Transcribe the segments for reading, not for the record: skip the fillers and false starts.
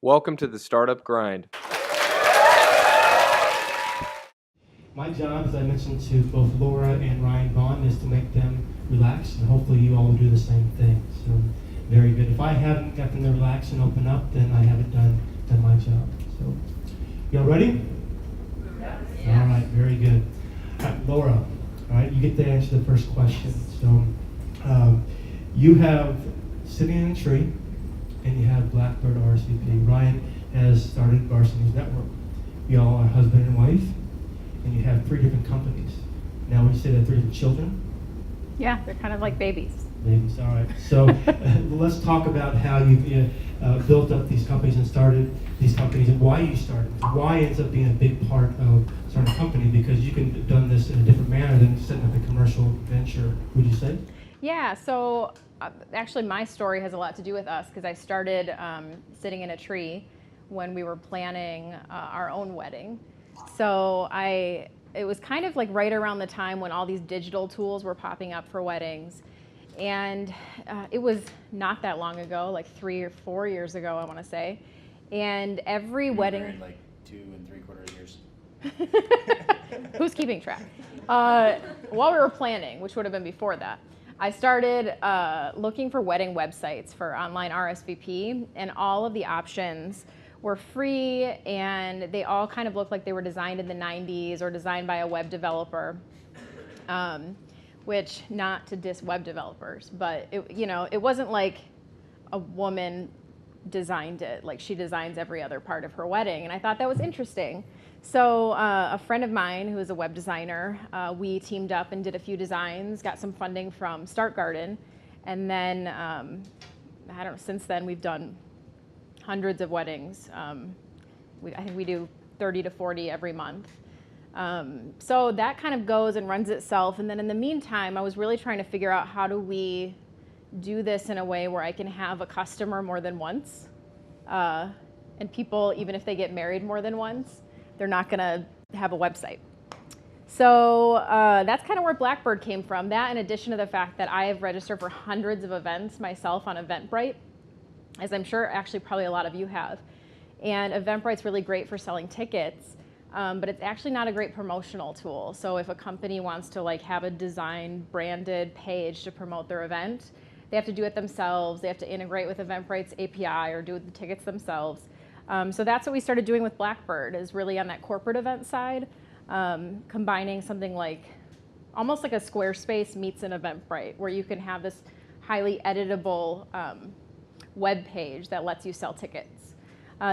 Welcome to the Startup Grind. My job, as I mentioned to both Laura and Ryan Vaughn, is to make them relax, and hopefully you all will do the same thing. So, very good. If I haven't got them to relax and open up, then I haven't done my job. So, y'all ready? Yeah. All right, very good. All right, Laura, all right, you get to answer the first question. So, you have Sitting in a Tree, and you have Blackbird RSVP. Ryan has started Varsity News Network. Y'all are husband and wife, and you have 3 different companies. Now, we say that 3 different children. Yeah, they're kind of like babies. Babies, all right. So let's talk about how you built up these companies and started these companies, and why you started. Why ends up being a big part of starting a company, because you can have done this in a different manner than setting up a commercial venture, would you say? Yeah, so actually my story has a lot to do with us, because I started Sitting in a Tree when we were planning our own wedding. So it was kind of like right around the time when all these digital tools were popping up for weddings. And it was not that long ago, like 3 or 4 years ago, I want to say. And every wedding... Married like 2 3/4 years. Who's keeping track? While we were planning, which would have been before that, I started looking for wedding websites for online RSVP, and all of the options were free, and they all kind of looked like they were designed in the 90s or designed by a web developer, which, not to diss web developers, but it wasn't like a woman designed it. Like, she designs every other part of her wedding, and I thought that was interesting. So a friend of mine who is a web designer, we teamed up and did a few designs, got some funding from Start Garden, and then I don't know, since then we've done hundreds of weddings. I think we do 30 to 40 every month. So that kind of goes and runs itself. And then in the meantime, I was really trying to figure out, how do we do this in a way where I can have a customer more than once? And people, even if they get married more than once, they're not going to have a website. So that's kind of where Blackbird came from. That, in addition to the fact that I have registered for hundreds of events myself on Eventbrite, as I'm sure actually probably a lot of you have. And Eventbrite's really great for selling tickets, but it's actually not a great promotional tool. So if a company wants to have a designed, branded page to promote their event, they have to do it themselves. They have to integrate with Eventbrite's API or do the tickets themselves. So that's what we started doing with Blackbird, is really on that corporate event side, combining something like almost like a Squarespace meets an Eventbrite, where you can have this highly editable web page that lets you sell tickets.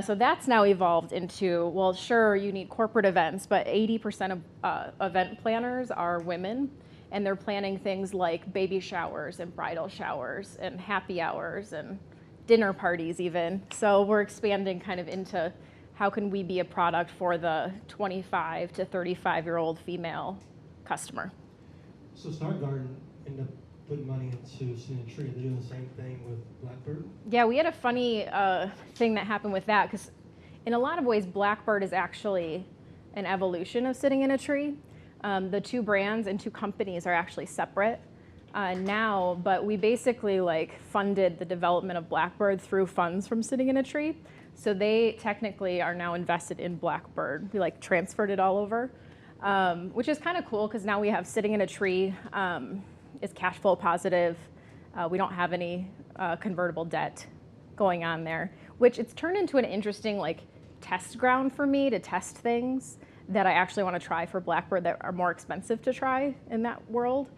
So that's now evolved into, well, sure, you need corporate events, but 80% of event planners are women, and they're planning things like baby showers and bridal showers and happy hours and dinner parties even. So we're expanding kind of into, how can we be a product for the 25 to 35-year-old female customer? So Start Garden ended up putting money into Sitting in a Tree. They're doing the same thing with Blackbird? Yeah, we had a funny thing that happened with that, because in a lot of ways, Blackbird is actually an evolution of Sitting in a Tree. The 2 brands and 2 companies are actually separate now, but we basically funded the development of Blackbird through funds from Sitting in a Tree. So they technically are now invested in Blackbird. We transferred it all over, which is kind of cool, because now we have Sitting in a Tree. It's cash flow positive. We don't have any convertible debt going on there, which it's turned into an interesting test ground for me to test things that I actually want to try for Blackbird that are more expensive to try in that world.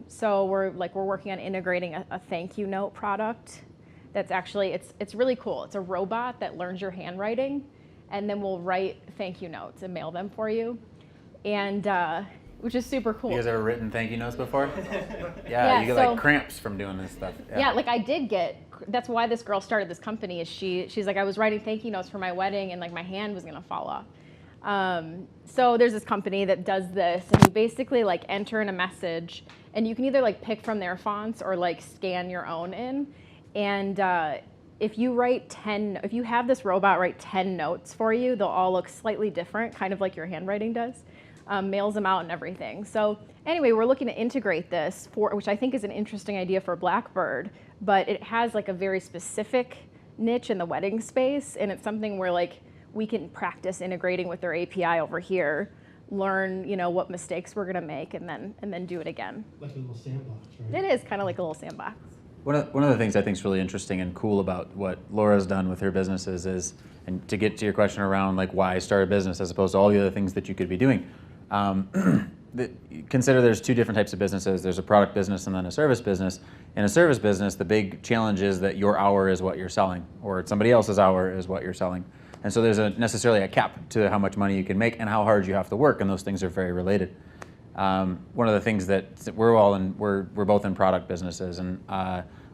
So we're working on integrating a thank you note product. That's actually, it's really cool. It's a robot that learns your handwriting, and then will write thank you notes and mail them for you, and which is super cool. You guys ever written thank you notes before? Yeah, you get cramps from doing this stuff. Yeah, I did get. That's why this girl started this company. Is she's like, I was writing thank you notes for my wedding, and my hand was gonna fall off. So there's this company that does this, and you basically enter in a message, and you can either pick from their fonts or scan your own in. And if you have this robot write 10 notes for you, they'll all look slightly different, kind of like your handwriting does. Mails them out and everything. So anyway, we're looking to integrate this, which I think is an interesting idea for Blackbird, but it has a very specific niche in the wedding space, and it's something where like we can practice integrating with their API over here, learn, you know, what mistakes we're gonna make, and then do it again. Like a little sandbox, right? It is kind of like a little sandbox. One of the things I think is really interesting and cool about what Laura's done with her businesses is, and to get to your question around like why start a business as opposed to all the other things that you could be doing, consider there's two different types of businesses. There's a product business and then a service business. In a service business, the big challenge is that your hour is what you're selling, or somebody else's hour is what you're selling. And so there's necessarily a cap to how much money you can make and how hard you have to work, and those things are very related. One of the things that we're both in product businesses, and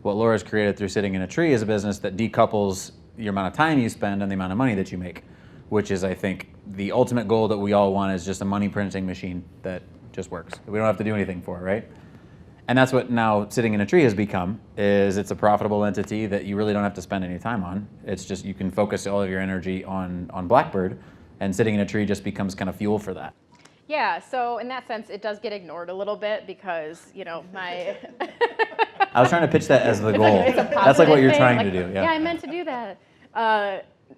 what Laura's created through Sitting in a Tree is a business that decouples the amount of time you spend and the amount of money that you make, which is, I think, the ultimate goal that we all want is just a money printing machine that just works. That we don't have to do anything for, right? And that's what now Sitting in a Tree has become, is it's a profitable entity that you really don't have to spend any time on. It's just you can focus all of your energy on Blackbird, and Sitting in a Tree just becomes kind of fuel for that. Yeah, so in that sense, it does get ignored a little bit because, you know, my... I was trying to pitch that as the goal. It's a That's like what you're thing. trying Like, to do. Yeah, I meant to do that.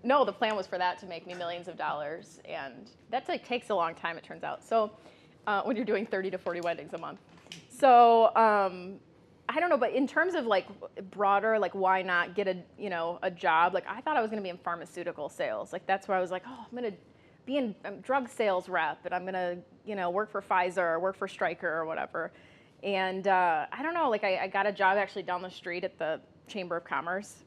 No, the plan was for that to make me millions of dollars, and that like takes a long time, it turns out. So when you're doing 30 to 40 weddings a month. So I don't know, but in terms of like broader, like why not get a job? Like I thought I was going to be in pharmaceutical sales. Like that's where I was like, oh, I'm going to be in drug sales rep, and I'm going to work for Pfizer or work for Stryker or whatever. And I don't know, like I got a job actually down the street at the Chamber of Commerce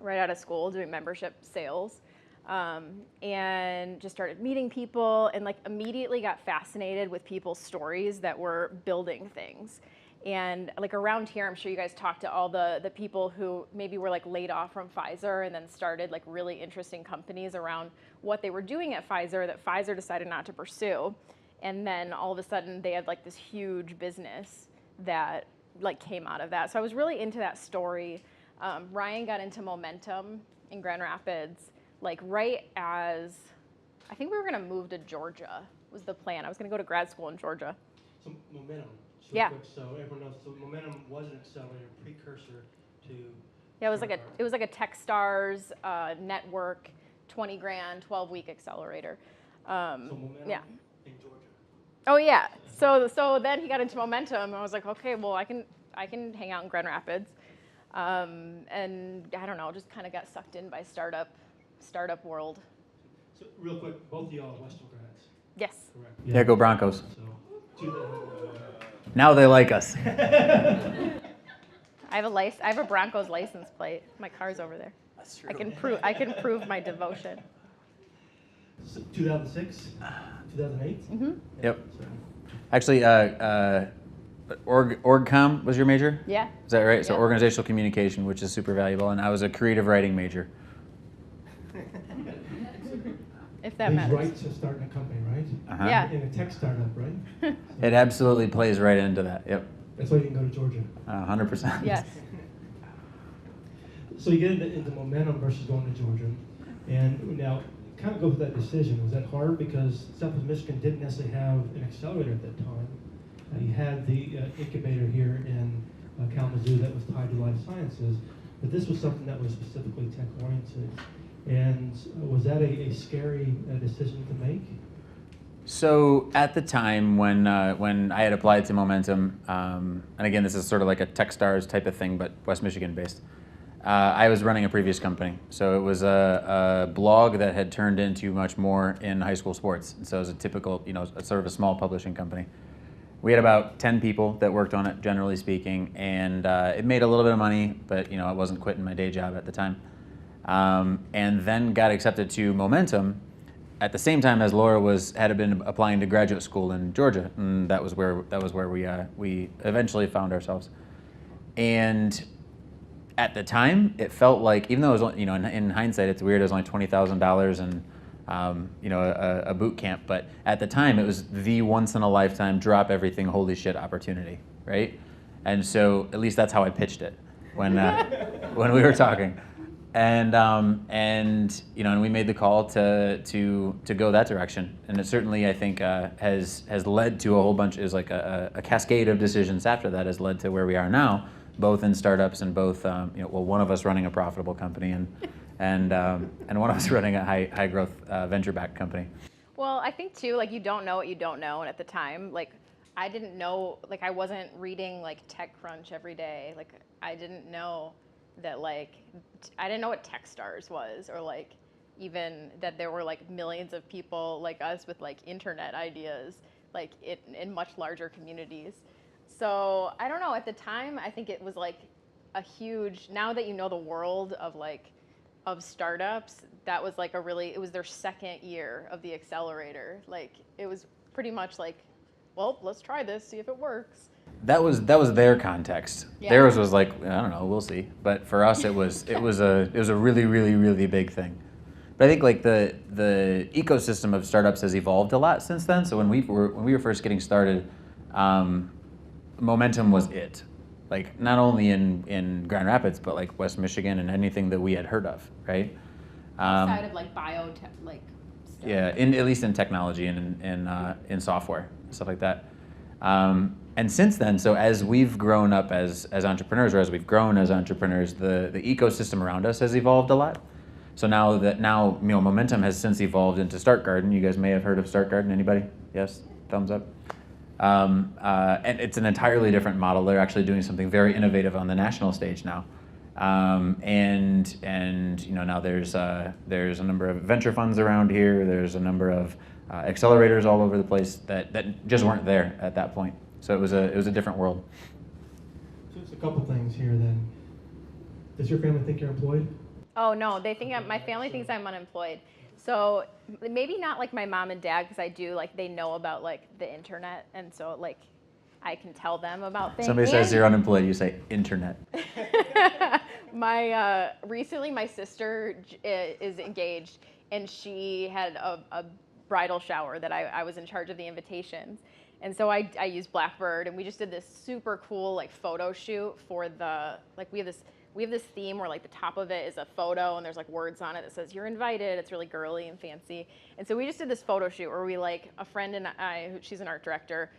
right out of school doing membership sales, and just started meeting people and like immediately got fascinated with people's stories that were building things. And like around here, I'm sure you guys talked to all the people who maybe were like laid off from Pfizer and then started like really interesting companies around what they were doing at Pfizer that Pfizer decided not to pursue. And then all of a sudden they had like this huge business that like came out of that. So I was really into that story. Ryan got into Momentum in Grand Rapids, like right as, I think we were gonna move to Georgia was the plan. I was gonna go to grad school in Georgia. So Momentum. Yeah. Quick, so everyone knows, so Momentum was an accelerator precursor to... Yeah, it was like a Techstars network, 20 grand, 12-week accelerator. So Momentum yeah. in Georgia. Oh yeah. So then he got into Momentum, and I was like, okay, well I can hang out in Grand Rapids, and I don't know, just kind of got sucked in by startup world. So real quick, both of y'all are Western grads. Yes. Correct. Yeah, go Broncos. So, Now they like us. I have a Broncos license plate. My car's over there. That's true. I can prove my devotion. 2006, 2008. Mm-hmm. Yep. Actually, orgcom was your major? Yeah. Is that right? So Yeah. organizational communication, which is super valuable, and I was a creative writing major. If that He's matters. right to starting a company, right? Uh-huh. Yeah. In a tech startup, right? It absolutely plays right into that. Yep. That's why you can go to Georgia. 100%. Yes. So you get into Momentum versus going to Georgia, and now kind of go through that decision. Was that hard because Southwest Michigan didn't necessarily have an accelerator at that time? You had the incubator here in Kalamazoo that was tied to life sciences, but this was something that was specifically tech oriented. And was that a scary decision to make? So at the time when I had applied to Momentum, and again this is sort of like a Techstars type of thing, but West Michigan based, I was running a previous company. So it was a blog that had turned into much more in high school sports. And so it was a typical, sort of a small publishing company. We had about 10 people that worked on it, generally speaking, and it made a little bit of money, but I wasn't quitting my day job at the time. And then got accepted to Momentum at the same time as Laura had been applying to graduate school in Georgia, and that was where we eventually found ourselves. And at the time, it felt like, even though it was, in hindsight, it's weird, it was only $20,000 and a boot camp, but at the time, it was the once in a lifetime drop everything, holy shit opportunity, right? And so at least that's how I pitched it when we were talking. And we made the call to go that direction, and it certainly, I think, has led to a whole bunch, is like a cascade of decisions after that has led to where we are now, both in startups and both, well, one of us running a profitable company and one of us running a high growth venture-backed company. Well, I think too, like you don't know what you don't know, and at the time, like I didn't know, like I wasn't reading like TechCrunch every day. Like I didn't know that I didn't know what Techstars was, or like even that there were like millions of people like us with like internet ideas, like in much larger communities. So I don't know, at the time, I think it was like a huge, now that you know the world of startups, that was like it was their second year of the accelerator. Like it was pretty much like, well, let's try this, see if it works. That was their context. Yeah. Theirs was like, I don't know, we'll see. But for us, it was a really, really, really big thing. But I think like the ecosystem of startups has evolved a lot since then. So when we were first getting started, momentum was it. Like not only in Grand Rapids, but like West Michigan and anything that we had heard of, right? Outside of like biotech, like stuff. Yeah, at least in technology and in software, stuff like that. And since then, so as we've grown up as entrepreneurs, or as we've grown as entrepreneurs, the ecosystem around us has evolved a lot. So now momentum has since evolved into Start Garden. You guys may have heard of Start Garden. Anybody? Yes, thumbs up. And it's an entirely different model. They're actually doing something very innovative on the national stage now. And now there's a number of venture funds around here. There's a number of accelerators all over the place that just weren't there at that point. So it was a different world. So it's a couple things here then. Does your family think you're employed? Oh no, my family thinks I'm unemployed. So maybe not like my mom and dad, because I do like they know about like the internet, and so like I can tell them about things. Somebody says you're unemployed, you say internet. Recently my sister is engaged, and she had a bridal shower that I was in charge of the invitations. And so I used Blackbird, and we just did this super cool like photo shoot for we have this theme where like the top of it is a photo and there's like words on it that says you're invited. It's really girly and fancy. And so we just did this photo shoot where we a friend and I, she's an art director,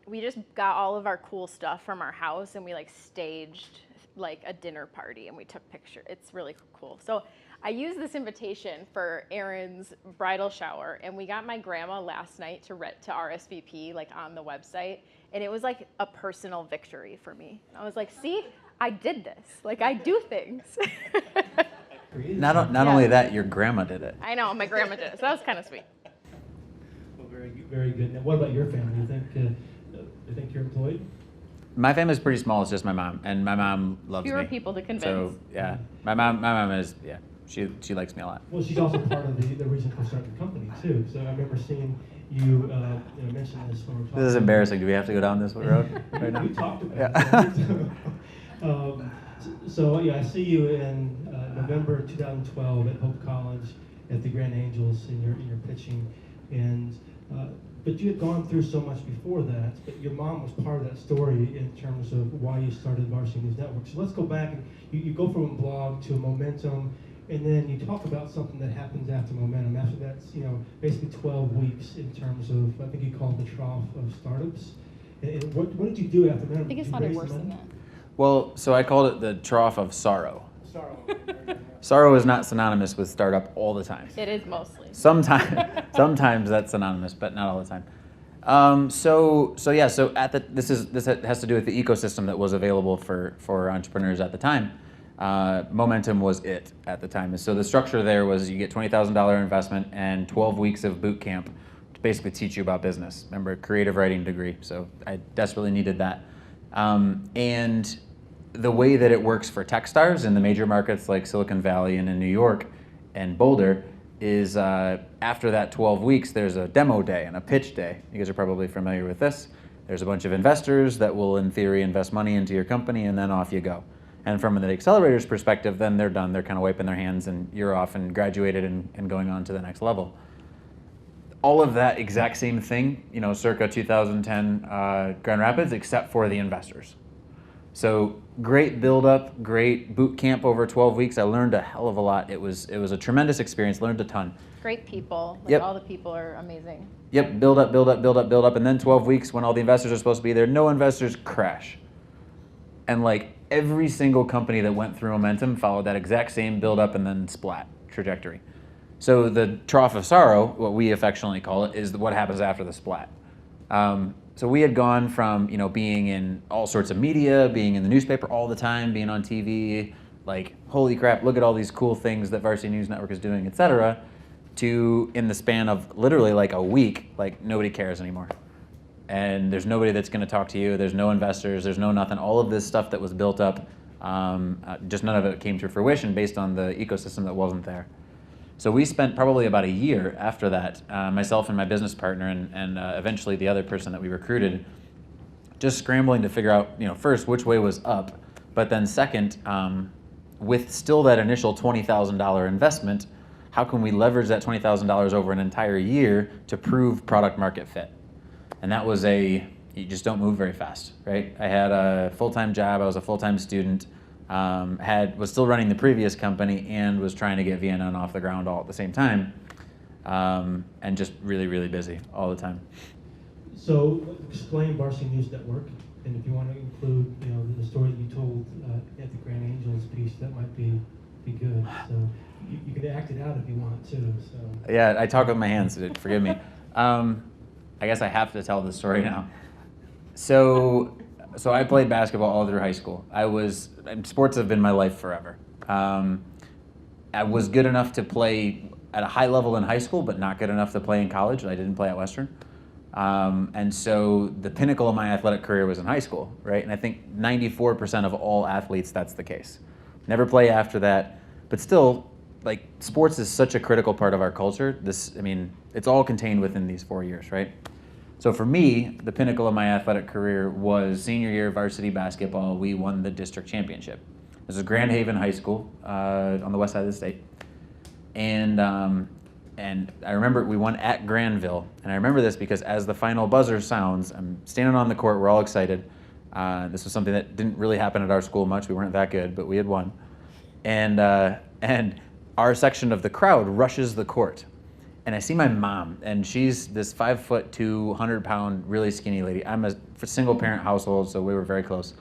we just got all of our cool stuff from our house and we like staged like a dinner party and we took pictures. It's really cool. So I used this invitation for Erin's bridal shower, and we got my grandma last night to RSVP like on the website, and it was like a personal victory for me. I was like, see, I did this. Like I do things. Not only that, your grandma did it. I know, my grandma did it, so that was kind of sweet. Well, very good. Now, what about your family? You think you're employed? My family's pretty small. It's just my mom, and my mom loves me. Fewer people to convince. So yeah, my mom is she likes me a lot. Well, she's also part of the reason for starting the company too. So I remember seeing you mention this when we were talking. This is embarrassing. Do we have to go down this road right now? We talked about Yeah. it. So I see you in November 2012 at Hope College at the Grand Angels in your pitching, and but you had gone through so much before that. But your mom was part of that story in terms of why you started Varsity News Network. So let's go back and you go from a blog to a momentum, and then you talk about something that happens after momentum. After that's basically 12 weeks in terms of, I think you call it the trough of startups. And what did you do after momentum? I think it's Did you probably raise worse the than money? that. Well, so I called it the trough of sorrow. Sorrow. Sorrow is not synonymous with startup all the time. It is mostly. Sometimes that's synonymous, but not all the time. So this has to do with the ecosystem that was available for entrepreneurs at the time. Momentum was it at the time. And so the structure there was you get $20,000 investment and 12 weeks of boot camp to basically teach you about business. Remember, creative writing degree, so I desperately needed that. And the way that it works for Techstars in the major markets like Silicon Valley and in New York and Boulder is after that 12 weeks, there's a demo day and a pitch day. You guys are probably familiar with this. There's a bunch of investors that will, in theory, invest money into your company, and then off you go. And from the accelerator's perspective, then they're done. They're kind of wiping their hands, and you're off and graduated and going on to the next level. All of that exact same thing, circa 2010 Grand Rapids, except for the investors. So great build-up, great boot camp over 12 weeks. I learned a hell of a lot. It was a tremendous experience. Learned a ton. Great people. Yep. All the people are amazing. Yep. Build up, and then 12 weeks when all the investors are supposed to be there. No investors, crash. And like every single company that went through momentum followed that exact same build up and then splat trajectory. So the trough of sorrow, what we affectionately call it, is what happens after the splat. So we had gone from being in all sorts of media, being in the newspaper all the time, being on TV, like holy crap, look at all these cool things that Varsity News Network is doing, etc., to in the span of literally like a week, like nobody cares anymore. And there's nobody that's going to talk to you. There's no investors. There's no nothing. All of this stuff that was built up, just none of it came to fruition based on the ecosystem that wasn't there. So we spent probably about a year after that, myself and my business partner and eventually the other person that we recruited, just scrambling to figure out, first which way was up, but then second, with still that initial $20,000 investment, how can we leverage that $20,000 over an entire year to prove product market fit? And that was you just don't move very fast, right? I had a full-time job, I was a full-time student, was still running the previous company and was trying to get VNN off the ground all at the same time, and just really, really busy all the time. So explain Varsity News Network, and if you want to include the story that you told at the Grand Angels piece, that might be good. So you could act it out if you want to. So yeah, I talk with my hands, forgive me. I guess I have to tell the story now. So I played basketball all through high school. Sports have been my life forever. I was good enough to play at a high level in high school, but not good enough to play in college. I didn't play at Western. And so the pinnacle of my athletic career was in high school, right? And I think 94% of all athletes, that's the case. Never play after that, but still, like, sports is such a critical part of our culture. It's all contained within these 4 years, right? So for me, the pinnacle of my athletic career was senior year varsity basketball. We won the district championship. This was Grand Haven High School on the west side of the state. And I remember we won at Granville. And I remember this because as the final buzzer sounds, I'm standing on the court, we're all excited. This was something that didn't really happen at our school much. We weren't that good, but we had won. And our section of the crowd rushes the court. And I see my mom, and she's this 5'2", 100-pound, really skinny lady. I'm a single-parent household, so we were very close.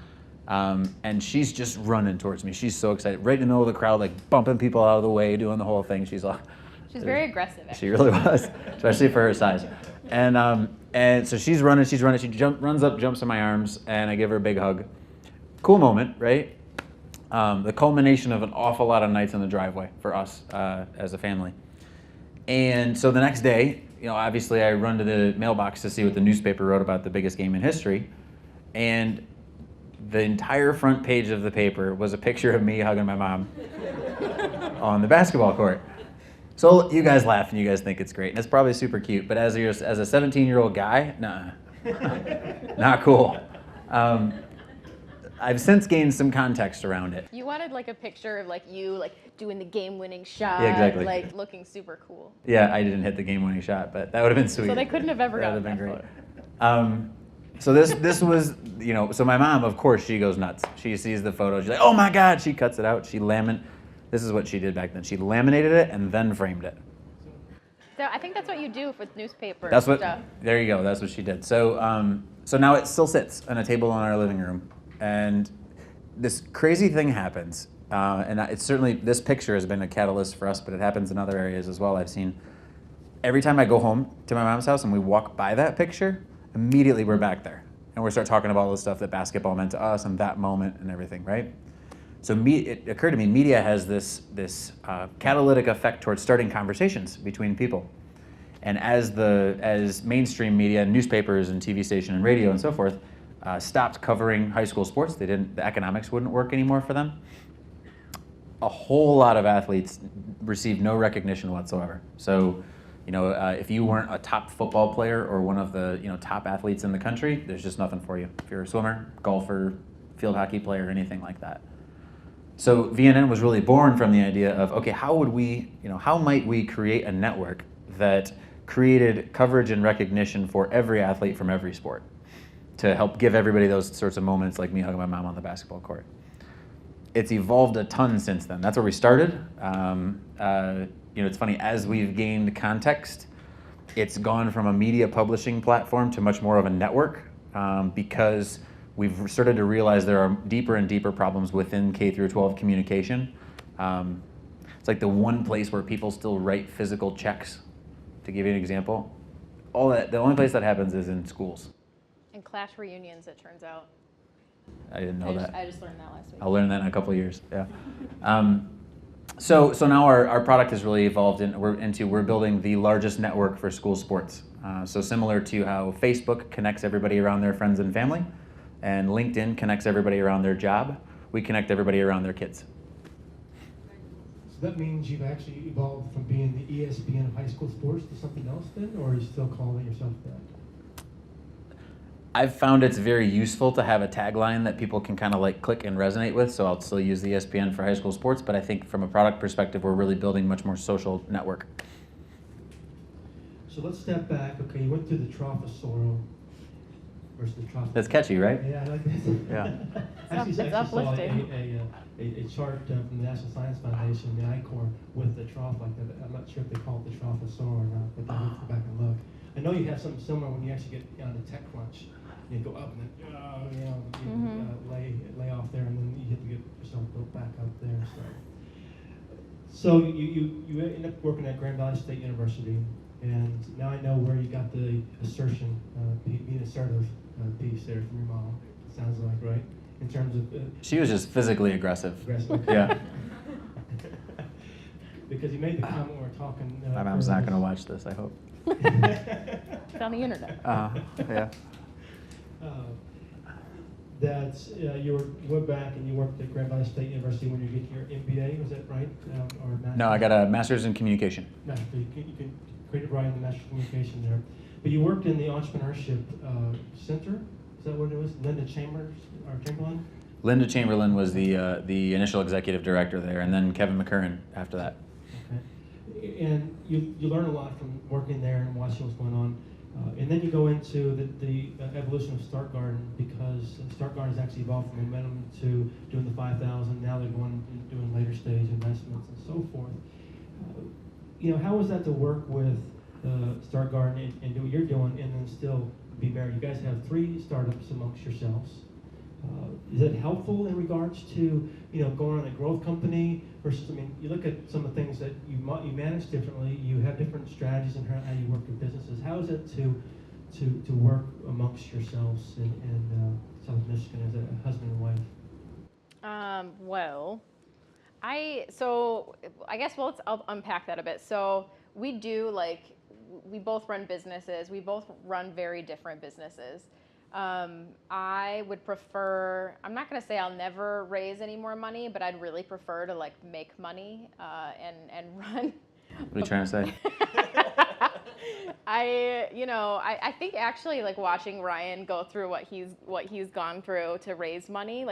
And she's just running towards me. She's so excited, right in the middle of the crowd, like bumping people out of the way, doing the whole thing. She's very aggressive, actually. She really was, especially for her size. And so she's running. She runs up, jumps in my arms, and I give her a big hug. Cool moment, right? The culmination of an awful lot of nights in the driveway for us as a family. And so the next day, obviously I run to the mailbox to see what the newspaper wrote about the biggest game in history. And the entire front page of the paper was a picture of me hugging my mom on the basketball court. So you guys laugh and you guys think it's great. And it's probably super cute. But as a 17-year-old guy, nah, not cool. I've since gained some context around it. You wanted like a picture of like you like doing the game-winning shot, Yeah, exactly. like looking super cool. Yeah, I didn't hit the game-winning shot, but that would have been sweet. So they couldn't have ever gotten that great. photo. So this was, so my mom, of course, she goes nuts. She sees the photo, she's like, oh my God, she cuts it out, this is what she did back then. She laminated it and then framed it. So I think that's what you do with newspaper stuff. There you go, that's what she did. So so now it still sits on a table in our living room. And this crazy thing happens, and it's certainly, this picture has been a catalyst for us, but it happens in other areas as well. I've seen, every time I go home to my mom's house and we walk by that picture, immediately we're back there. And we start talking about all the stuff that basketball meant to us and that moment and everything, right? So it occurred to me, media has this catalytic effect towards starting conversations between people. And as mainstream media, newspapers and TV station and radio and so forth, stopped covering high school sports. The economics wouldn't work anymore for them. A whole lot of athletes received no recognition whatsoever. So, if you weren't a top football player or one of the top athletes in the country, there's just nothing for you. If you're a swimmer, golfer, field hockey player, anything like that. So VNN was really born from the idea of, okay, how might we create a network that created coverage and recognition for every athlete from every sport, to help give everybody those sorts of moments like me hugging my mom on the basketball court. It's evolved a ton since then. That's where we started. It's funny, as we've gained context, it's gone from a media publishing platform to much more of a network, because we've started to realize there are deeper and deeper problems within K through 12 communication. It's like the one place where people still write physical checks. To give you an example, the only place that happens is in schools. And class reunions, it turns out. I didn't know that. I just learned that last week. I'll learn that in a couple of years. Yeah. So now our product has really evolved, and we're building the largest network for school sports. So similar to how Facebook connects everybody around their friends and family, and LinkedIn connects everybody around their job, we connect everybody around their kids. So that means you've actually evolved from being the ESPN of high school sports to something else then, or are you still calling yourself that? I've found it's very useful to have a tagline that people can kind of like click and resonate with, so I'll still use the ESPN for high school sports, but I think from a product perspective, we're really building much more social network. So let's step back. Okay, you went through the trough of sorrow versus the trough. That's catchy, right? Yeah, I like that. Yeah. Actually, It's I actually saw uplifting. a chart from the National Science Foundation, the I-Core, with the trough like that. I'm not sure if they call it the trough of sorrow or not, but I have to go back and look. I know you have something similar when you actually get on the tech crunch. You go up and then lay off there, and then you have to get yourself built back up there. So you end up working at Grand Valley State University, and now I know where you got the assertion, being assertive piece there from your mom. It sounds like, right? In terms of She was just physically aggressive. aggressive. Yeah. Because you made the comment when we were talking. My mom's not going to watch this, I hope. It's on the internet. Yeah. That you went back and you worked at Grand Valley State University when you get your MBA, was that right? Or master's? No, I got a master's in communication. Master, you can creative writing and master communication there. But you worked in the entrepreneurship center. Is that what it was? Linda Chamberlain? Linda Chamberlain was the initial executive director there, and then Kevin McCurran after that. Okay. And you learn a lot from working there and watching what's going on. And then you go into the evolution of Start Garden, because Start Garden has actually evolved from momentum to doing the 5,000. Now they're going and doing later stage investments and so forth. How was that to work with Start Garden and do what you're doing, and then still be married? You guys have 3 startups amongst yourselves. Is it helpful in regards to going on a growth company versus? You look at some of the things that you manage differently. You have different strategies in how you work with businesses. How is it to work amongst yourselves in South Michigan as a husband and wife? I'll unpack that a bit. So we both run businesses. We both run very different businesses. I would prefer, I'm not going to say I'll never raise any more money, but I'd really prefer to make money and run. What are you trying to say? I think actually watching Ryan go through what he's gone through to raise money,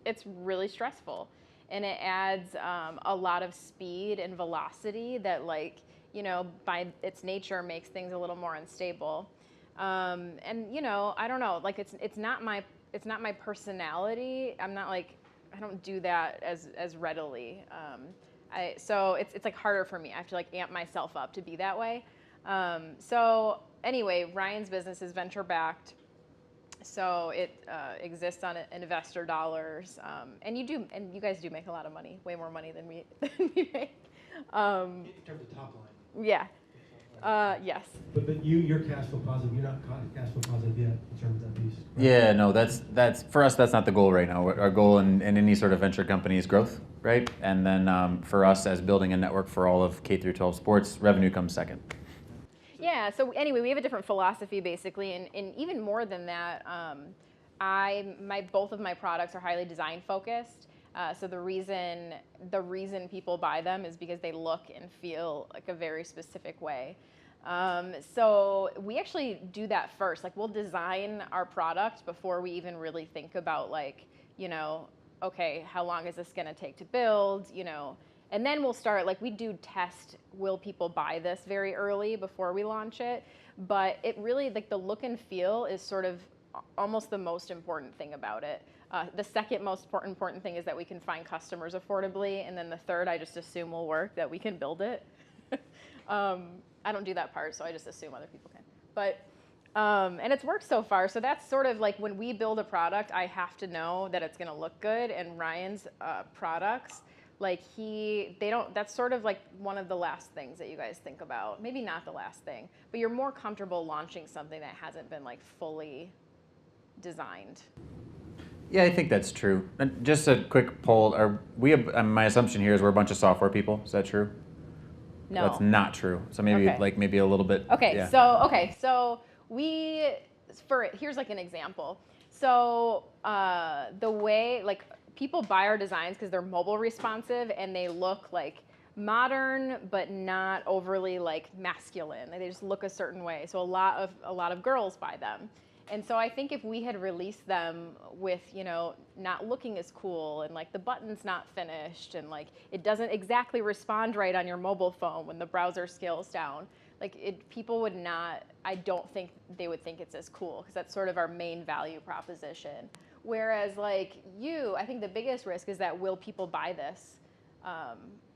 it's really stressful, and it adds a lot of speed and velocity that by its nature makes things a little more unstable. I don't know, it's not my personality. I'm not I don't do that as readily. So it's harder for me. I have to amp myself up to be that way. So anyway, Ryan's business is venture backed. So it exists on investor dollars. And you guys do make a lot of money, way more money than we make. In terms of top line. Yeah. Yes. But you're cash flow positive. You're not cash flow positive yet in terms of that piece. Right? Yeah, no, that's for us. That's not the goal right now. Our goal in any sort of venture company is growth, right? And then for us, as building a network for all of K through 12 sports, revenue comes second. Yeah. So anyway, we have a different philosophy basically, and even more than that, both of my products are highly design focused. So the reason people buy them is because they look and feel a very specific way. So we actually do that first. We'll design our product before we even really think about okay, how long is this going to take to build, and then we'll start, we do test, will people buy this very early before we launch it? But it really, the look and feel is sort of almost the most important thing about it. The second most important thing is that we can find customers affordably, and then the third, I just assume will work, that we can build it. I don't do that part, so I just assume other people can. But And it's worked so far. So that's sort of like when we build a product, I have to know that it's going to look good. And Ryan's products, like that's sort of like one of the last things that you guys think about. Maybe not the last thing, but you're more comfortable launching something that hasn't been like fully designed. Yeah, I think that's true. And just a quick poll: my assumption here is we're a bunch of software people. Is that true? No, that's not true. So maybe Okay. maybe a little bit. Okay, Yeah. so here's like an example. So the way like people buy our designs because they're mobile responsive and they look like modern but not overly like masculine. They just look a certain way. So a lot of girls buy them. And so I think if we had released them with, not looking as cool and like the button's not finished and like it doesn't exactly respond right on your mobile phone when the browser scales down, like people would not, I don't think they would think it's as cool because that's sort of our main value proposition. Whereas like I think the biggest risk is that will people buy this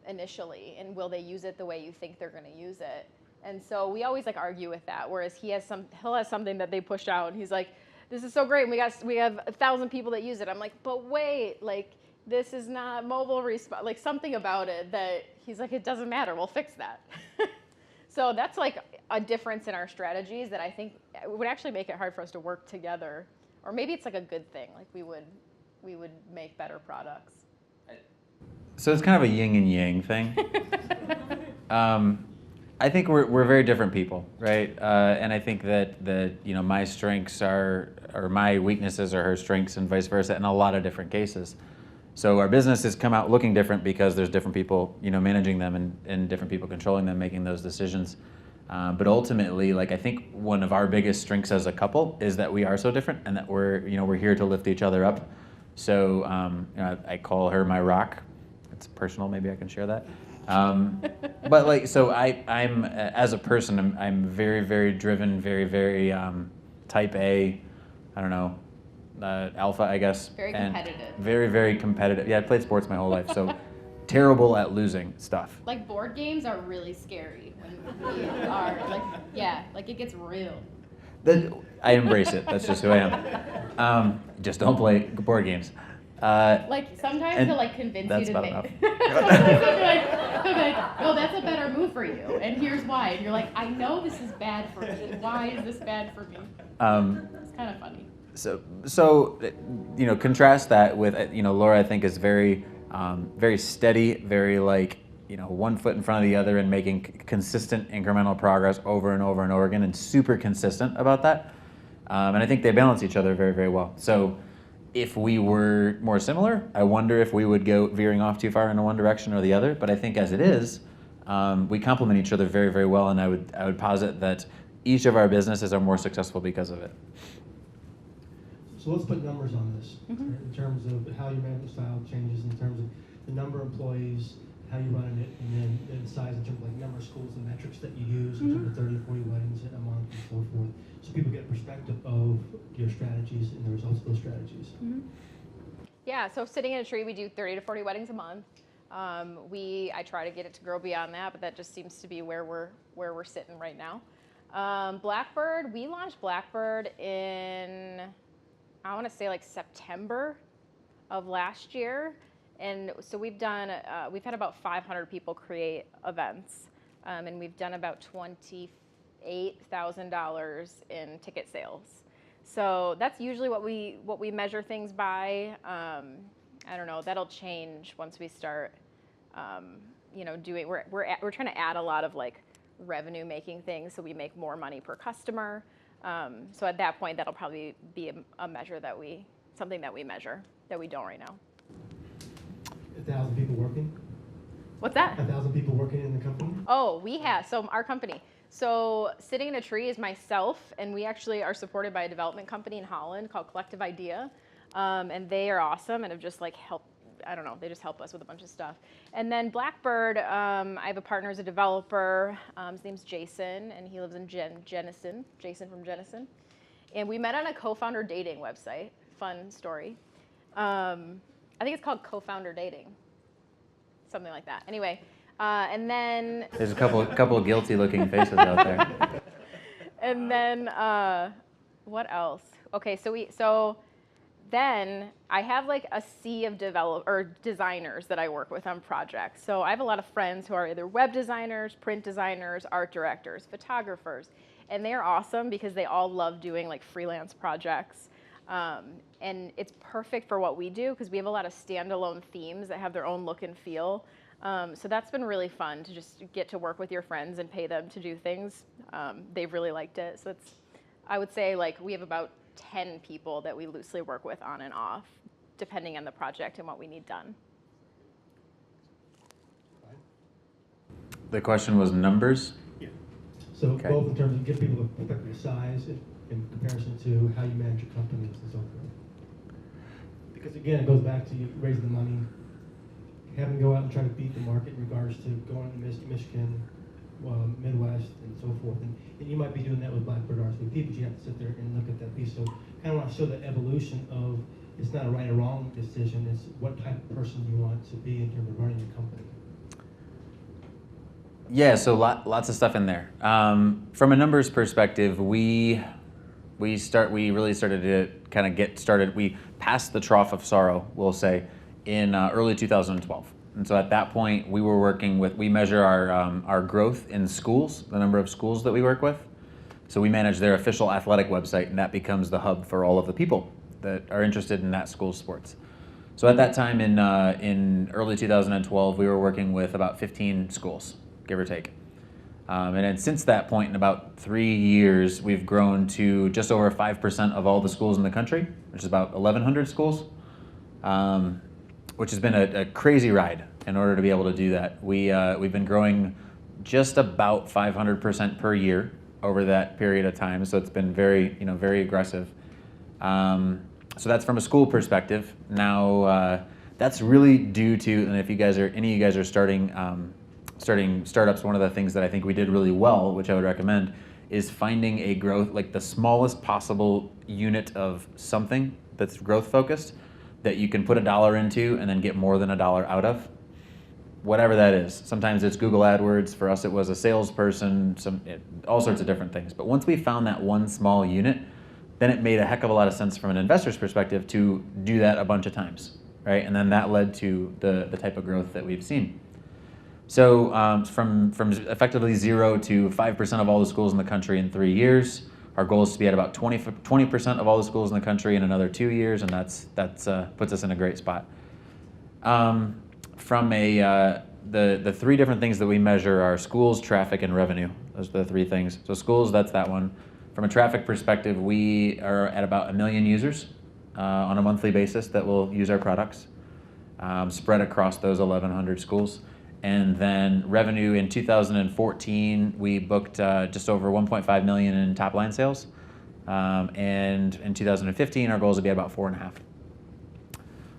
initially and will they use it the way you think they're going to use it? And so we always like argue with that. Whereas he'll have something that they push out, and he's like, "This is so great. And we have 1,000 people that use it." I'm like, "But wait, like this is not mobile response. Like something about it that he's like, it doesn't matter. We'll fix that." So that's like a difference in our strategies that I think would actually make it hard for us to work together. Or maybe it's like a good thing. Like we would make better products. So it's kind of a yin and yang thing. I think we're very different people, right? And I think that my strengths or my weaknesses are her strengths and vice versa in a lot of different cases. So our businesses come out looking different because there's different people, managing them and different people controlling them, making those decisions. But ultimately, like I think one of our biggest strengths as a couple is that we are so different and that we're here to lift each other up. So I call her my rock. It's personal, maybe I can share that. But like, so I'm as a person, I'm very, very driven, very, very type A, I don't know, alpha, I guess. Very competitive. Very, very competitive. Yeah, I played sports my whole life, so terrible at losing stuff. Like board games are really scary when we are like it gets real. I embrace it. That's just who I am. Just don't play board games. Like sometimes he'll like convince you to make. Sometimes he'll be like, "No, that's a better move for you, and here's why." And you're like, "I know this is bad for me. Why is this bad for me?" It's kind of funny. So contrast that with Laura. I think is very, very steady, very like one foot in front of the other and making consistent incremental progress over and over and over again, and super consistent about that. And I think they balance each other very, very well. So if we were more similar, I wonder if we would go veering off too far in one direction or the other. But I think as it is, we complement each other very, very well. And I would posit that each of our businesses are more successful because of it. So let's put numbers on this in terms of how your management style changes, in terms of the number of employees, how you run it, and then the size in terms of like number of schools and metrics that you use in terms of 30, 40 weddings a month and so forth. So people get a perspective of your strategies and the results of those strategies. Yeah, so sitting in a tree, we do 30 to 40 weddings a month. I try to get it to grow beyond that, but that just seems to be where we're sitting right now. Blackbird, we launched Blackbird in, I want to say like September of last year. And so we've had about 500 people create events, and we've done about $28,000 in ticket sales. So that's usually what we measure things by. I don't know, that'll change once we start, doing. We're trying to add a lot of like revenue making things, so we make more money per customer. So at that point, that'll probably be a measure something that we measure that we don't right now. 1,000 people working? What's that? 1,000 people working in the company? Oh, our company. So Sitting in a Tree is myself, and we actually are supported by a development company in Holland called Collective Idea. And they are awesome and have just like helped, I don't know, they just help us with a bunch of stuff. And then Blackbird, I have a partner as a developer. His name's Jason, and he lives in Jenison, Jason from Jenison. And we met on a co-founder dating website. Fun story. I think it's called Co-Founder Dating, something like that. Anyway, and then there's a couple of guilty-looking faces out there. And then what else? Okay, so then I have like a sea of designers that I work with on projects. So I have a lot of friends who are either web designers, print designers, art directors, photographers, and they are awesome because they all love doing like freelance projects. And it's perfect for what we do because we have a lot of standalone themes that have their own look and feel. So that's been really fun to just get to work with your friends and pay them to do things. They've really liked it. So I would say like we have about 10 people that we loosely work with on and off, depending on the project and what we need done. The question was numbers? Yeah. So Okay. both in terms of give people a perspective of size in comparison to how you manage your companies and so forth. Because again, it goes back to you raising the money, having to go out and try to beat the market in regards to going to Michigan, Midwest, and so forth. And you might be doing that with Blackbird RSVP, but you have to sit there and look at that piece. So kind of want to show that evolution of it's not a right or wrong decision, it's what type of person you want to be in terms of running your company. Yeah, so lots of stuff in there. From a numbers perspective, we really started to kind of get started. We passed the trough of sorrow, we'll say, in early 2012. And so at that point, we measure our growth in schools, the number of schools that we work with. So we manage their official athletic website, and that becomes the hub for all of the people that are interested in that school's sports. So at that time in early 2012, we were working with about 15 schools, give or take. And then since that point, in about 3 years, we've grown to just over 5% of all the schools in the country, which is about 1,100 schools. Which has been a crazy ride in order to be able to do that. We've been growing just about 500% per year over that period of time, so it's been very aggressive. So that's from a school perspective. Now that's really due to, and if any of you guys are starting startups, one of the things that I think we did really well, which I would recommend, is finding a growth, like the smallest possible unit of something that's growth focused, that you can put $1 into and then get more than $1 out of, whatever that is. Sometimes it's Google AdWords. For us, it was a salesperson, all sorts of different things. But once we found that one small unit, then it made a heck of a lot of sense from an investor's perspective to do that a bunch of times, right? And then that led to the type of growth that we've seen. So from effectively 0 to 5% of all the schools in the country in 3 years. Our goal is to be at about 20% of all the schools in the country in another 2 years, and that puts us in a great spot. From the three different things that we measure are schools, traffic, and revenue. Those are the three things. So schools, that's that one. From a traffic perspective, we are at about 1 million users on a monthly basis that will use our products, spread across those 1,100 schools. And then revenue in 2014, we booked just over 1.5 million in top line sales. And in 2015, our goal is to be at about 4.5.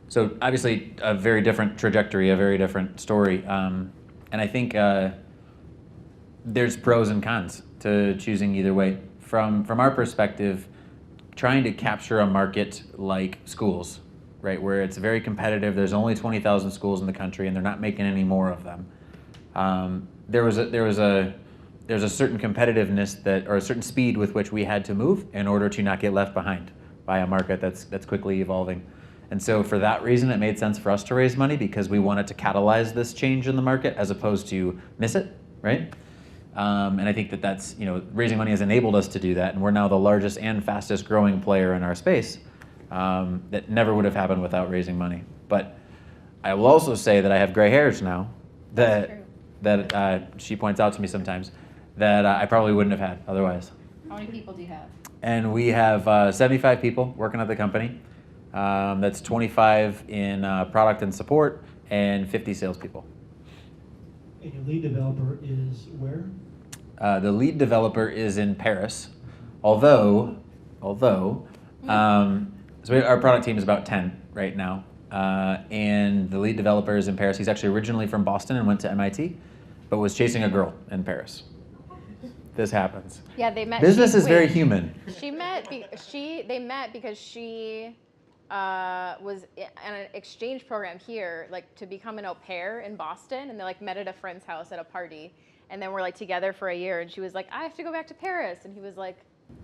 So obviously a very different trajectory, a very different story. And I think there's pros and cons to choosing either way. From our perspective, trying to capture a market like schools, right, where it's very competitive. There's only 20,000 schools in the country, and they're not making any more of them. There's a certain competitiveness or a certain speed with which we had to move in order to not get left behind by a market that's quickly evolving. And so for that reason, it made sense for us to raise money because we wanted to catalyze this change in the market as opposed to miss it, right? And I think that's raising money has enabled us to do that, and we're now the largest and fastest growing player in our space. That never would have happened without raising money. But I will also say that I have gray hairs now that she points out to me sometimes that I probably wouldn't have had otherwise. How many people do you have? And we have 75 people working at the company. That's 25 in product and support and 50 salespeople. And your lead developer is where? The lead developer is in Paris, although so our product team is about 10 right now, and the lead developer is in Paris. He's actually originally from Boston and went to MIT, but was chasing a girl in Paris. This happens. Yeah, they met. Business is very human. They met because she was on an exchange program here, like to become an au pair in Boston, and they like met at a friend's house at a party. And then we're like together for a year, and she was like, I have to go back to Paris. And he was like,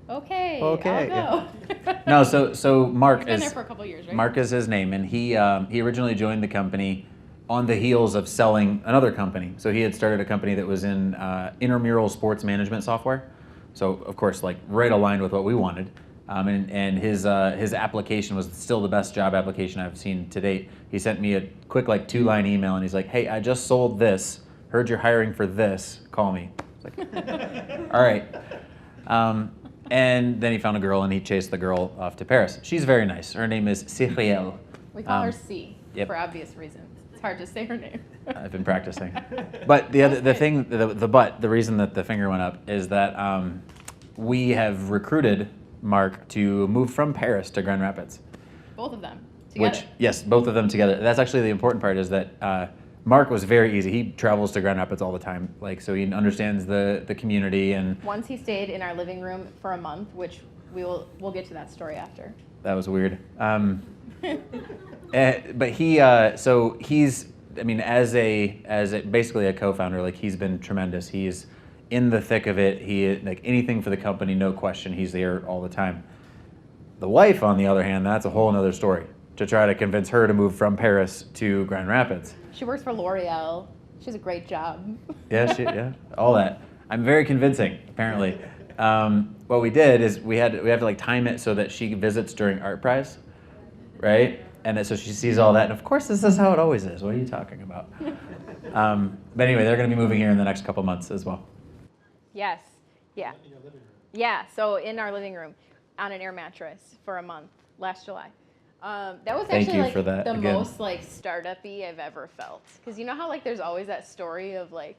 okay, Okay, I'll go. No, so Mark He's been there is for a couple years, right? Mark is his name, and he originally joined the company on the heels of selling another company. So he had started a company that was in intramural sports management software. So of course, like right aligned with what we wanted. And his application was still the best job application I've seen to date. He sent me a quick like 2-line email, and he's like, "Hey, I just sold this. Heard you're hiring for this. Call me." I was like, all right. And then he found a girl, and he chased the girl off to Paris. She's very nice. Her name is Cyrielle. We call her C yep. for obvious reasons. It's hard to say her name. I've been practicing. But the reason that the finger went up is that we have recruited Mark to move from Paris to Grand Rapids. Both of them together. Yes, both of them together. That's actually the important part, is that Mark was very easy. He travels to Grand Rapids all the time, like, so he understands the community. And once he stayed in our living room for a month, which we'll get to that story after. That was weird. But he's, I mean, as basically a co-founder, like, he's been tremendous. He's in the thick of it. He, like, anything for the company, no question, he's there all the time. The wife, on the other hand, that's a whole nother story, to try to convince her to move from Paris to Grand Rapids. She works for L'Oreal. She has a great job. Yeah, all that. I'm very convincing, apparently. What we did is we have to like time it so that she visits during Art Prize, right? And then, so she sees all that. And of course, this is how it always is. What are you talking about? But anyway, they're going to be moving here in the next couple months as well. Yes. Yeah. In your living room. Yeah. So in our living room, on an air mattress for a month last July. That was Thank actually you like for that the again. most like startup-y I've ever felt. Because you know how like there's always that story of like,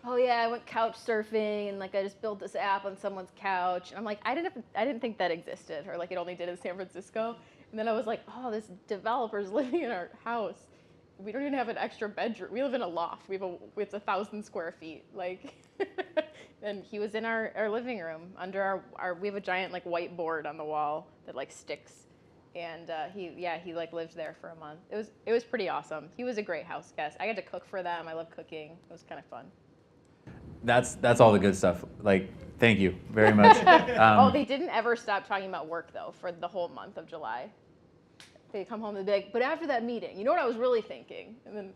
oh yeah, I went couch surfing and like I just built this app on someone's couch. And I'm like, I didn't think that existed, or like it only did in San Francisco. And then I was like, oh, this developer's living in our house. We don't even have an extra bedroom. We live in a loft. It's 1,000 square feet. Like, and he was in our living room under we have a giant like whiteboard on the wall that like sticks. And he like lived there for a month. It was pretty awesome. He was a great house guest. I got to cook for them. I love cooking. It was kind of fun. That's all the good stuff. Like, thank you very much. They didn't ever stop talking about work though for the whole month of July. They come home and they'd be like, but after that meeting, you know what I was really thinking? And then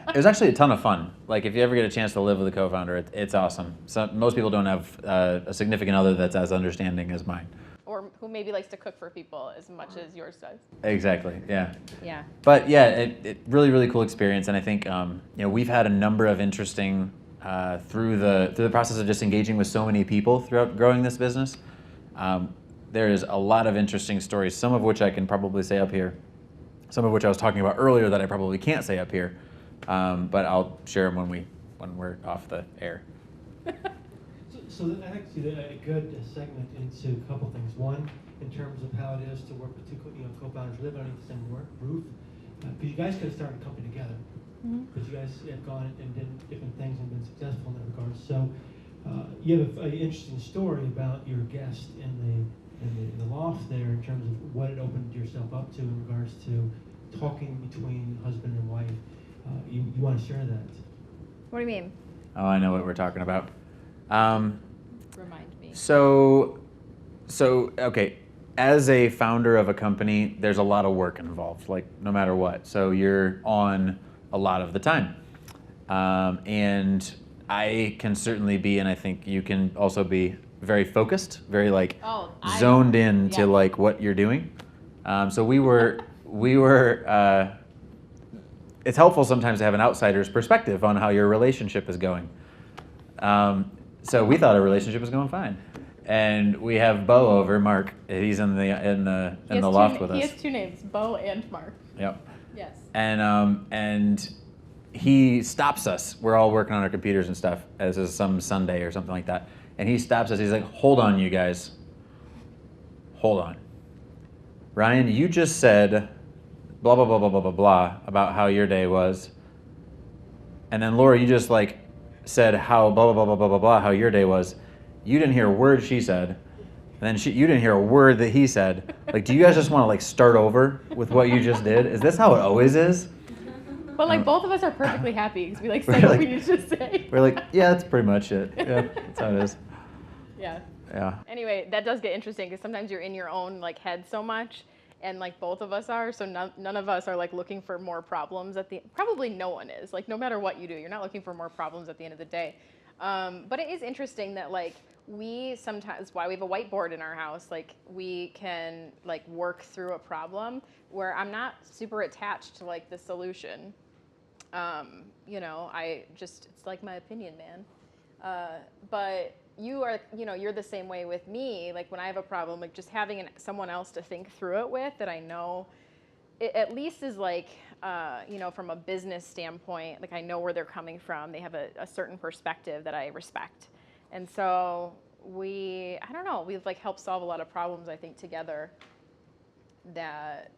It was actually a ton of fun. Like, if you ever get a chance to live with a co-founder, it's awesome. Most people don't have a significant other that's as understanding as mine. or who maybe likes to cook for people as much as yours does. Exactly. Yeah. Yeah. But yeah, it really, really cool experience, and I think we've had a number of interesting through the process of just engaging with so many people throughout growing this business. There is a lot of interesting stories, some of which I can probably say up here, some of which I was talking about earlier that I probably can't say up here, but I'll share them when we're off the air. So that actually a good segment into a couple things. One, in terms of how it is to work with two co-founders live underneath the same roof. Because you guys could have started a company together, but you guys have gone and done different things and been successful in that regard. So you have an interesting story about your guest in the loft there in terms of what it opened yourself up to in regards to talking between husband and wife. You want to share that? What do you mean? Oh, I know what we're talking about. Remind me. So okay, as a founder of a company, there's a lot of work involved, like no matter what. So you're on a lot of the time. And I can certainly be, and I think you can also be, very focused, very zoned in to like what you're doing. So we were it's helpful sometimes to have an outsider's perspective on how your relationship is going. So we thought our relationship was going fine, and we have Bo over, Mark. He's in the loft with us. He has two names, Bo and Mark. Yep. Yes. And he stops us. We're all working on our computers and stuff. This is some Sunday or something like that, and he stops us. He's like, "Hold on, you guys. Hold on. Ryan, you just said blah blah blah blah blah blah blah about how your day was, and then Laura, you just said how blah blah blah blah blah blah blah how your day was. You didn't hear a word she said, and then you didn't hear a word that he said. Do you guys just want to start over with what you just did? Is this how it always is?" But like both of us are perfectly happy because we like We're said what like- we need to say. We're like, yeah, that's pretty much it. Yeah, that's how it is. Yeah. Yeah. Anyway, that does get interesting because sometimes you're in your own like head so much, and like both of us are. So none of us are like looking for more problems at the. Probably no one is. Like no matter what you do, you're not looking for more problems at the end of the day. But it is interesting that like we sometimes why we have a whiteboard in our house. Like we can like work through a problem where I'm not super attached to like the solution. It's like my opinion, man. But you are, you're the same way with me. Like when I have a problem, like just having someone else to think through it with that I know, it at least is like, from a business standpoint, like I know where they're coming from. They have a certain perspective that I respect. And so we've like helped solve a lot of problems, I think, together that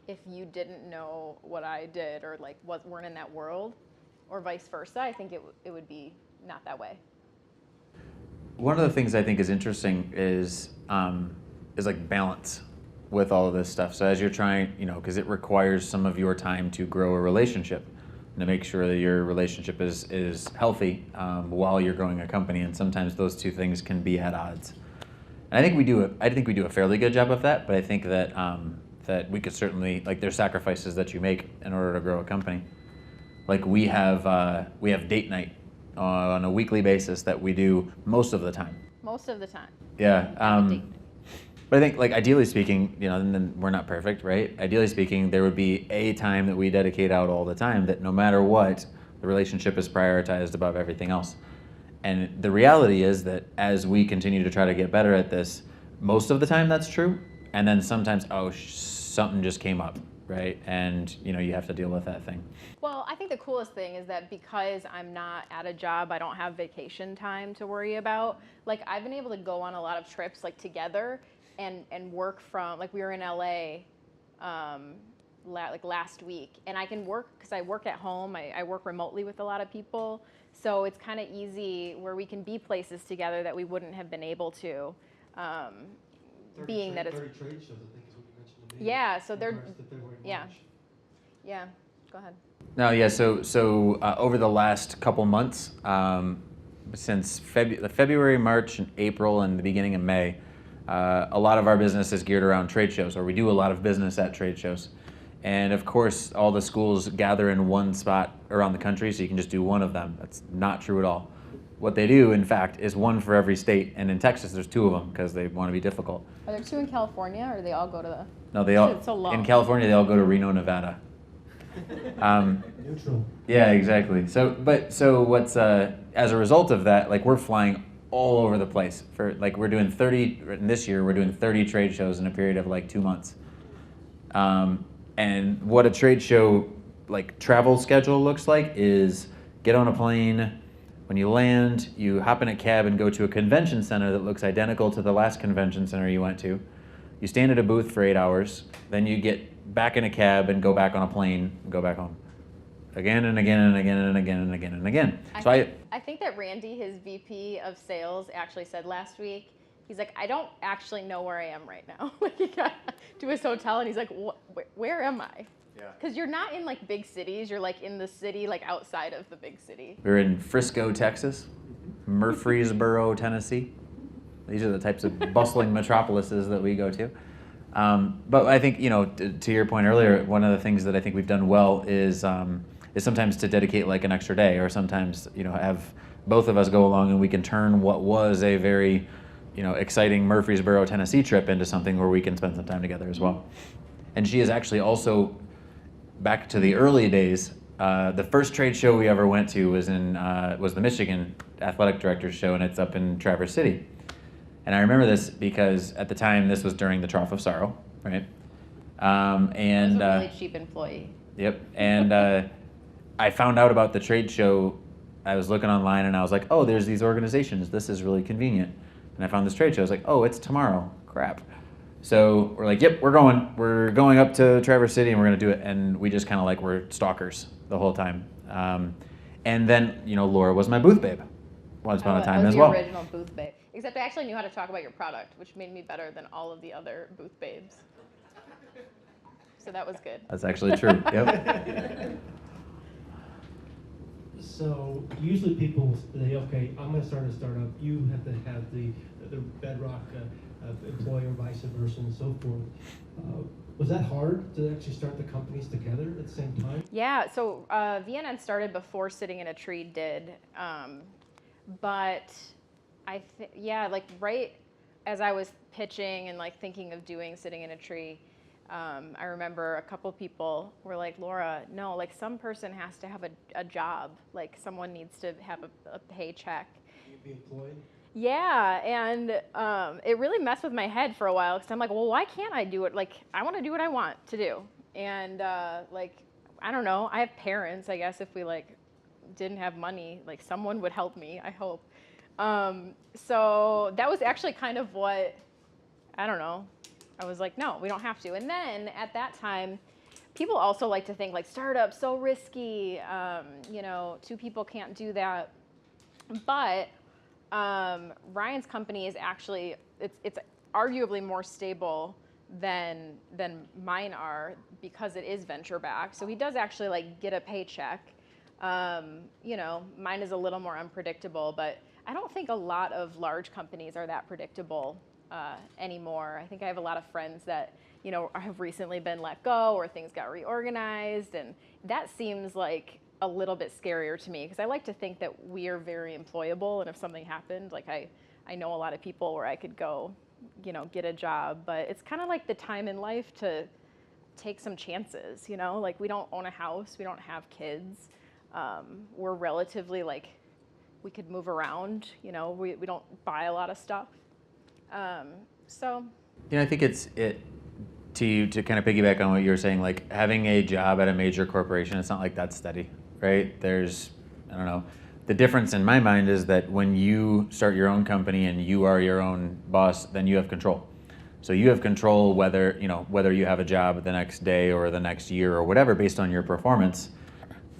if you didn't know what I did or like weren't in that world or vice versa, I think it would be not that way. One of the things I think is interesting is like balance with all of this stuff. So as you're trying, because it requires some of your time to grow a relationship and to make sure that your relationship is healthy while you're growing a company. And sometimes those two things can be at odds. And I think we do a fairly good job of that. But I think that that we could certainly, like, there's sacrifices that you make in order to grow a company. Like we have date night on a weekly basis that we do most of the time. Most of the time. Yeah. But I think, like, ideally speaking, and then we're not perfect, right? Ideally speaking, there would be a time that we dedicate out all the time that no matter what, the relationship is prioritized above everything else. And the reality is that as we continue to try to get better at this, most of the time that's true. And then sometimes, something just came up, right? And, you have to deal with that thing. Well, I think the coolest thing is that because I'm not at a job, I don't have vacation time to worry about. Like, I've been able to go on a lot of trips, like, together and work from, like, we were in LA last week, and I can work, because I work at home, I work remotely with a lot of people, so it's kind of easy where we can be places together that we wouldn't have been able to, being that it's... 30 trade shows, I think, is what you mentioned to me. Yeah, so they're... The February, Yeah. March. Yeah, go ahead. No, yeah. So over the last couple months, since February, March, and April, and the beginning of May, a lot of our business is geared around trade shows, or we do a lot of business at trade shows. And of course, all the schools gather in one spot around the country, so you can just do one of them. That's not true at all. What they do, in fact, is one for every state. And in Texas, there's two of them because they want to be difficult. Are there two in California, or do they all go to the... No, they all... It's so long. In California, they all go to Reno, Nevada. Neutral. Yeah, exactly. So what's as a result of that, like, we're flying all over the place. We're doing 30 this year. We're doing 30 trade shows in a period of like 2 months. And what a trade show like travel schedule looks like is get on a plane. When you land, you hop in a cab and go to a convention center that looks identical to the last convention center you went to. You stand at a booth for 8 hours. Then you get back in a cab and go back on a plane and go back home. Again and again and again and again and again and again. I think that Randy, his VP of sales, actually said last week, he's like, I don't actually know where I am right now. Like, he got to his hotel and he's like, where am I? Yeah. Because you're not in like big cities. You're like in the city, like outside of the big city. We're in Frisco, Texas, Murfreesboro, Tennessee. These are the types of bustling metropolises that we go to. But I think, to your point earlier, one of the things that I think we've done well is sometimes to dedicate like an extra day, or sometimes, have both of us go along and we can turn what was a very, exciting Murfreesboro, Tennessee trip into something where we can spend some time together as well. And she is actually also, back to the early days, the first trade show we ever went to was the Michigan Athletic Directors Show, and it's up in Traverse City. And I remember this because at the time this was during the Trough of Sorrow, right? And was a really cheap employee. Yep. And I found out about the trade show. I was looking online and I was like, oh, there's these organizations. This is really convenient. And I found this trade show. I was like, oh, it's tomorrow. Crap. So we're like, yep, we're going. We're going up to Traverse City and we're going to do it. And we just kind of like were stalkers the whole time. And then, Laura was my booth babe once upon a time as well. I was your original booth babe. Except I actually knew how to talk about your product, which made me better than all of the other booth babes. So that was good. That's actually true. Yep. So usually people say, okay, I'm going to start a startup. You have to have the bedrock employer, vice versa, and so forth. Was that hard to actually start the companies together at the same time? Yeah, so VNN started before Sitting in a Tree did, but yeah, like right as I was pitching and like thinking of doing Sitting in a Tree, I remember a couple people were like, Laura, no, like some person has to have a job, like someone needs to have a paycheck. You'd be employed? Yeah, and it really messed with my head for a while because I'm like, well, why can't I do it? Like, I want to do what I want to do, and like, I don't know. I have parents. I guess if we like didn't have money, like someone would help me. I hope. So that was actually kind of what I don't know. I was like, no, we don't have to. And then at that time, people also like to think like startups so risky. You know, two people can't do that, but Ryan's company is actually it's arguably more stable than mine are because it is venture backed. So he does actually like get a paycheck. You know, mine is a little more unpredictable, but I don't think a lot of large companies are that predictable anymore. I think I have a lot of friends that you know have recently been let go or things got reorganized, and that seems like a little bit scarier to me because I like to think that we are very employable, and if something happened, like I know a lot of people where I could go, you know, get a job, but it's kind of like the time in life to take some chances, you know, like we don't own a house, we don't have kids, we're relatively like we could move around, you know, we don't buy a lot of stuff, so. You know, I think it's to kind of piggyback on what you were saying, like having a job at a major corporation, it's not like that's steady, right? There's, I don't know, the difference in my mind is that when you start your own company and you are your own boss, then you have control. So you have control whether you have a job the next day or the next year or whatever based on your performance.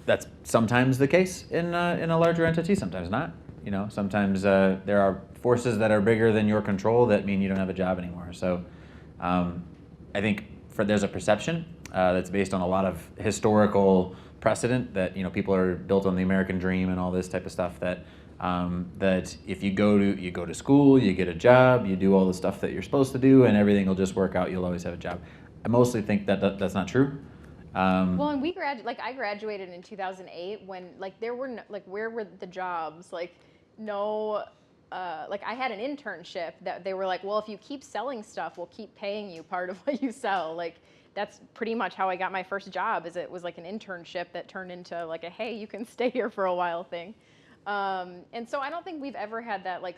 That's sometimes the case in a larger entity, sometimes not. You know, sometimes there are forces that are bigger than your control that mean you don't have a job anymore. So I think there's a perception that's based on a lot of historical precedent that you know people are built on the American dream and all this type of stuff that that if you go to school, you get a job, you do all the stuff that you're supposed to do, and everything will just work out. You'll always have a job. I mostly think that that's not true. Well, and I graduated in 2008 when like there were no, like where were the jobs? Like no, like I had an internship that they were like, well, if you keep selling stuff, we'll keep paying you part of what you sell. Like that's pretty much how I got my first job. Is it was like an internship that turned into like a hey, you can stay here for a while thing. And so I don't think we've ever had that like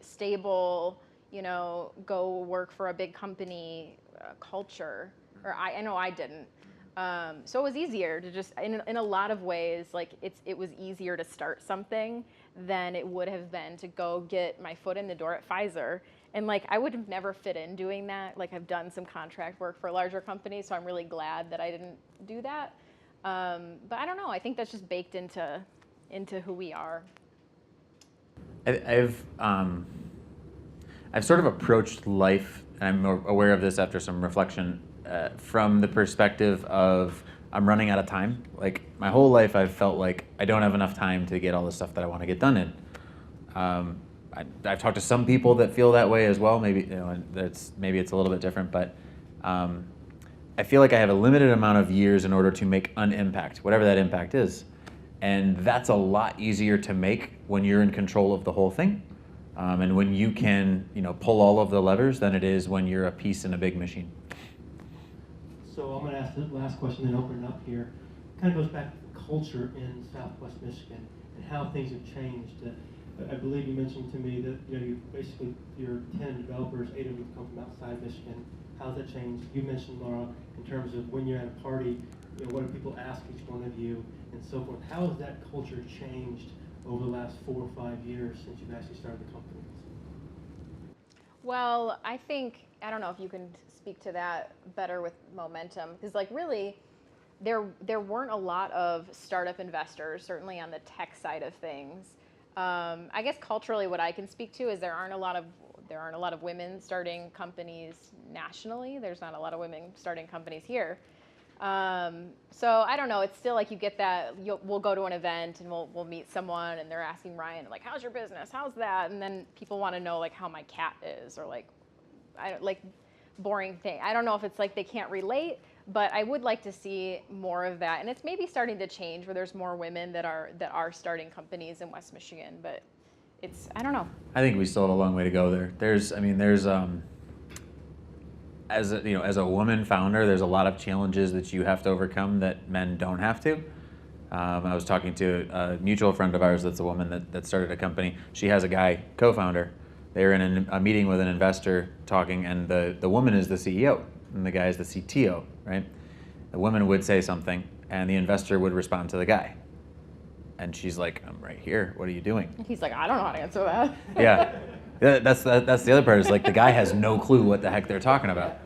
stable, you know, go work for a big company culture. Or I know I didn't. So it was easier to just, in a lot of ways, like it was easier to start something than it would have been to go get my foot in the door at Pfizer. And like I would have never fit in doing that. Like I've done some contract work for larger companies, so I'm really glad that I didn't do that. But I don't know. I think that's just baked into who we are. I've sort of approached life, and I'm aware of this after some reflection, from the perspective of I'm running out of time. Like my whole life I've felt like I don't have enough time to get all the stuff that I want to get done in. I've talked to some people that feel that way as well. Maybe maybe it's a little bit different, but I feel like I have a limited amount of years in order to make an impact, whatever that impact is. And that's a lot easier to make when you're in control of the whole thing. And when you can, pull all of the levers than it is when you're a piece in a big machine. So I'm going to ask the last question, then open it up here. Kind of goes back to the culture in Southwest Michigan and how things have changed. I believe you mentioned to me that your 10 developers, 8 of them come from outside Michigan. How's that changed? You mentioned, Laura, in terms of when you're at a party, what do people ask each one of you and so forth. How has that culture changed over the last 4 or 5 years since you've actually started the company? Well, I think, I don't know if you can speak to that better with momentum, because like really, there weren't a lot of startup investors, certainly on the tech side of things. I guess culturally, what I can speak to is there aren't a lot of women starting companies nationally. There's not a lot of women starting companies here. So I don't know. It's still like you get that. We'll go to an event and we'll meet someone and they're asking Ryan like, "How's your business? How's that?" And then people want to know like how my cat is or like, like boring thing. I don't know if it's like they can't relate, but I would like to see more of that. And it's maybe starting to change where there's more women that are starting companies in West Michigan. But I don't know. I think we still have a long way to go there. There's as a woman founder, there's a lot of challenges that you have to overcome that men don't have to. I was talking to a mutual friend of ours that's a woman that started a company. She has a guy co-founder. They were in a meeting with an investor talking, and the woman is the CEO and the guy is the CTO, right? The woman would say something and the investor would respond to the guy. And she's like, "I'm right here. What are you doing?" He's like, "I don't know how to answer that." Yeah. That's the other part is like the guy has no clue what the heck they're talking about.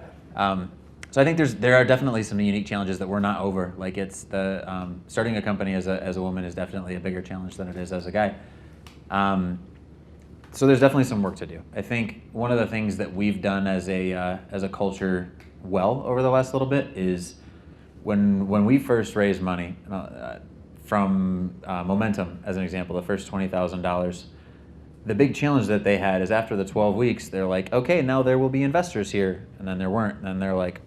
So I think there are definitely some unique challenges that we're not over. Like it's starting a company as a woman is definitely a bigger challenge than it is as a guy. So there's definitely some work to do. I think one of the things that we've done as a culture well over the last little bit is when we first raised money from Momentum, as an example, the first $20,000. The big challenge that they had is after the 12 weeks, they're like, okay, now there will be investors here. And then there weren't. And then they're like,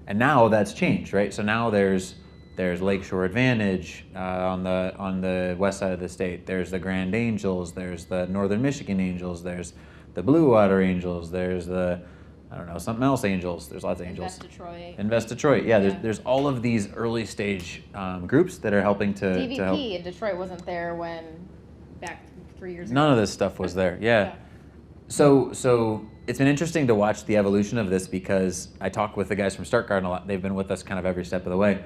and now that's changed, right? So now there's Lakeshore Advantage on the west side of the state. There's the Grand Angels. There's the Northern Michigan Angels. There's the Blue Water Angels. There's the, I don't know, something else Angels. There's lots of Angels. Invest Detroit. Yeah, there's all of these early stage groups that are helping to help. DVP in Detroit wasn't there when back 3 years ago. None of this stuff was there. Yeah. So it's been interesting to watch the evolution of this because I talk with the guys from Start Garden a lot. They've been with us kind of every step of the way.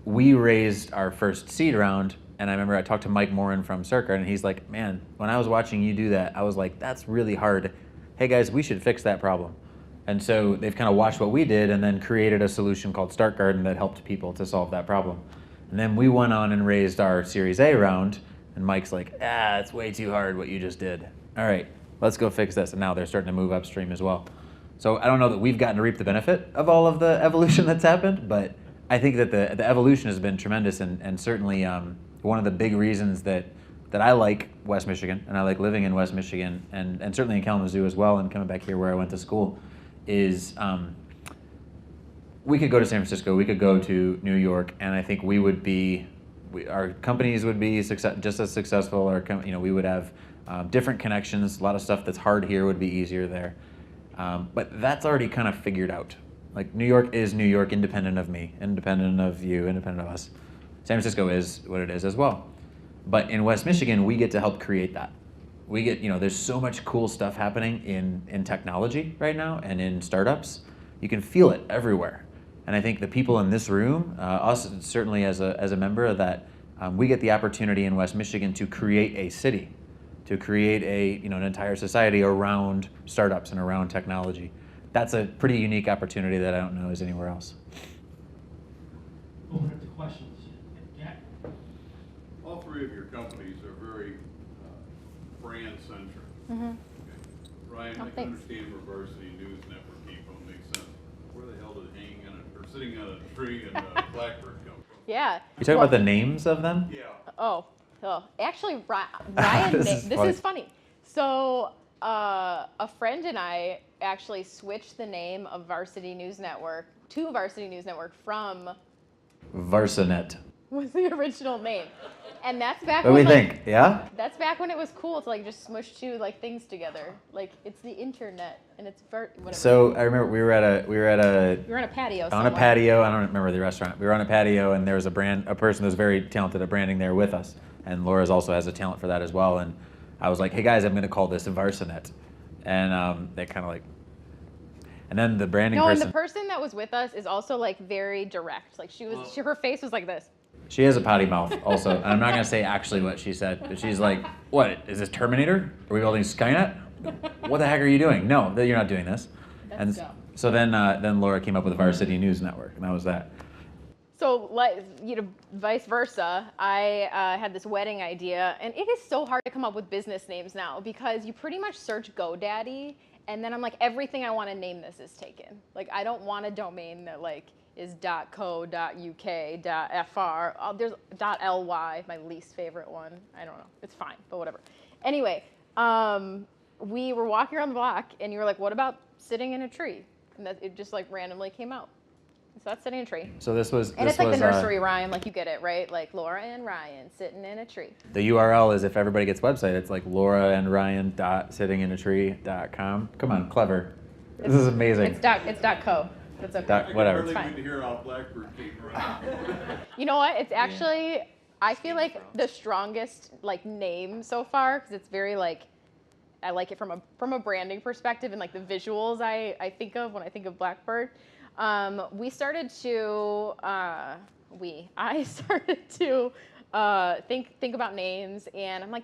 We raised our first seed round, and I remember I talked to Mike Morin from Start Garden, and he's like, "Man, when I was watching you do that, I was like, that's really hard. Hey guys, we should fix that problem." And so they've kind of watched what we did and then created a solution called Start Garden that helped people to solve that problem. And then we went on and raised our Series A round. And Mike's like, it's way too hard what you just did. All right, let's go fix this. And now they're starting to move upstream as well. So I don't know that we've gotten to reap the benefit of all of the evolution that's happened, but I think that the evolution has been tremendous and certainly one of the big reasons that I like West Michigan and I like living in West Michigan and certainly in Kalamazoo as well and coming back here where I went to school is we could go to San Francisco, we could go to New York, and I think our companies would be just as successful, or we would have different connections. A lot of stuff that's hard here would be easier there. But that's already kind of figured out. Like New York is New York, independent of me, independent of you, independent of us. San Francisco is what it is as well. But in West Michigan, we get to help create that. We get, there's so much cool stuff happening in technology right now and in startups. You can feel it everywhere. And I think the people in this room, us certainly as a member of that, we get the opportunity in West Michigan to create a city, to create an entire society around startups and around technology. That's a pretty unique opportunity that I don't know is anywhere else. Open up to questions. Jack? All three of your companies are very brand-centric. Mm-hmm. Okay. Ryan, I can thanks. understand where Varsity News Network came from, makes sense. Where the hell did sitting on a tree in Blackbird come from? Yeah. You talking about the names of them? Yeah. Oh, actually, Ryan. This is funny. So a friend and I actually switched the name of Varsity News Network to Varsity News Network from Varsinet. was the original name, and that's back. What do we when, think? Yeah. That's back when it was cool to like just smush two things together. Like it's the internet, and it's whatever. So I remember we were on a patio. on a patio. I don't remember the restaurant. We were on a patio, and there was a person that was very talented at branding there with us, and Laura's also has a talent for that as well. And I was like, "Hey guys, I'm going to call this Varsinet," and they kind of like. And then the branding person. And the person that was with us is also like very direct. Like her face was like this. She has a potty mouth also. And I'm not going to say actually what she said, but she's like, "What, is this Terminator? Are we building Skynet? What the heck are you doing? No, you're not doing this." That's And dumb. so then Laura came up with the Varsity News Network, and that was that. So, vice versa, I had this wedding idea, and it is so hard to come up with business names now because you pretty much search GoDaddy, and then I'm like, everything I want to name this is taken. Like, I don't want a domain that is .co, .uk, .fr. There's .ly, my least favorite one. I don't know. It's fine, but whatever. Anyway, we were walking around the block, and you were like, what about sitting in a tree? And it just randomly came out. So that's sitting in a tree. So this was, And it's like the nursery rhyme, you get it, right? Like Laura and Ryan sitting in a tree. the URL is, if everybody gets website, it's like lauraandryan.sittinginattree.com. Come on, clever. This is amazing. It's .co. That's okay. Whatever. It's fine. to hear how Blackbird came around. You know what? It's actually, I feel like the strongest name so far because it's very I like it from a branding perspective and the visuals I think of when I think of Blackbird. I started to think about names, and I'm like,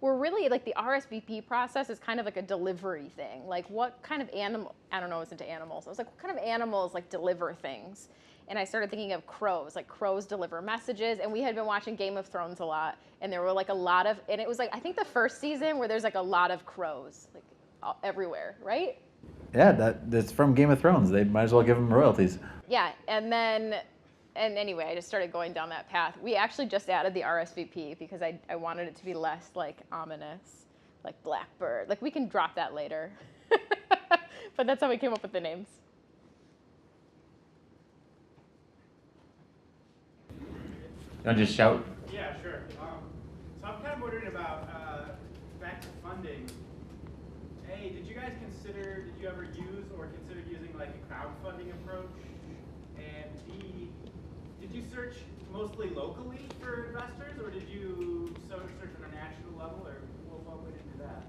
we're really the RSVP process is kind of like a delivery thing. Like, what kind of animal? I don't know. I was into animals. I was like, what kind of animals deliver things? And I started thinking of crows. Like, crows deliver messages, and we had been watching Game of Thrones a lot, and there were a lot of, and it was I think the first season where there's a lot of crows everywhere, right? Yeah, that's from Game of Thrones. They might as well give them royalties. Yeah, and anyway, I just started going down that path. We actually just added the RSVP because I wanted it to be less ominous, like Blackbird. We can drop that later. But that's how we came up with the names. You want to just shout? Yeah, sure. So I'm kind of wondering about back to funding. A, did you ever use or consider using a crowdfunding approach? And B, did you search mostly locally for investors, or did you search on a national level, or what went into that?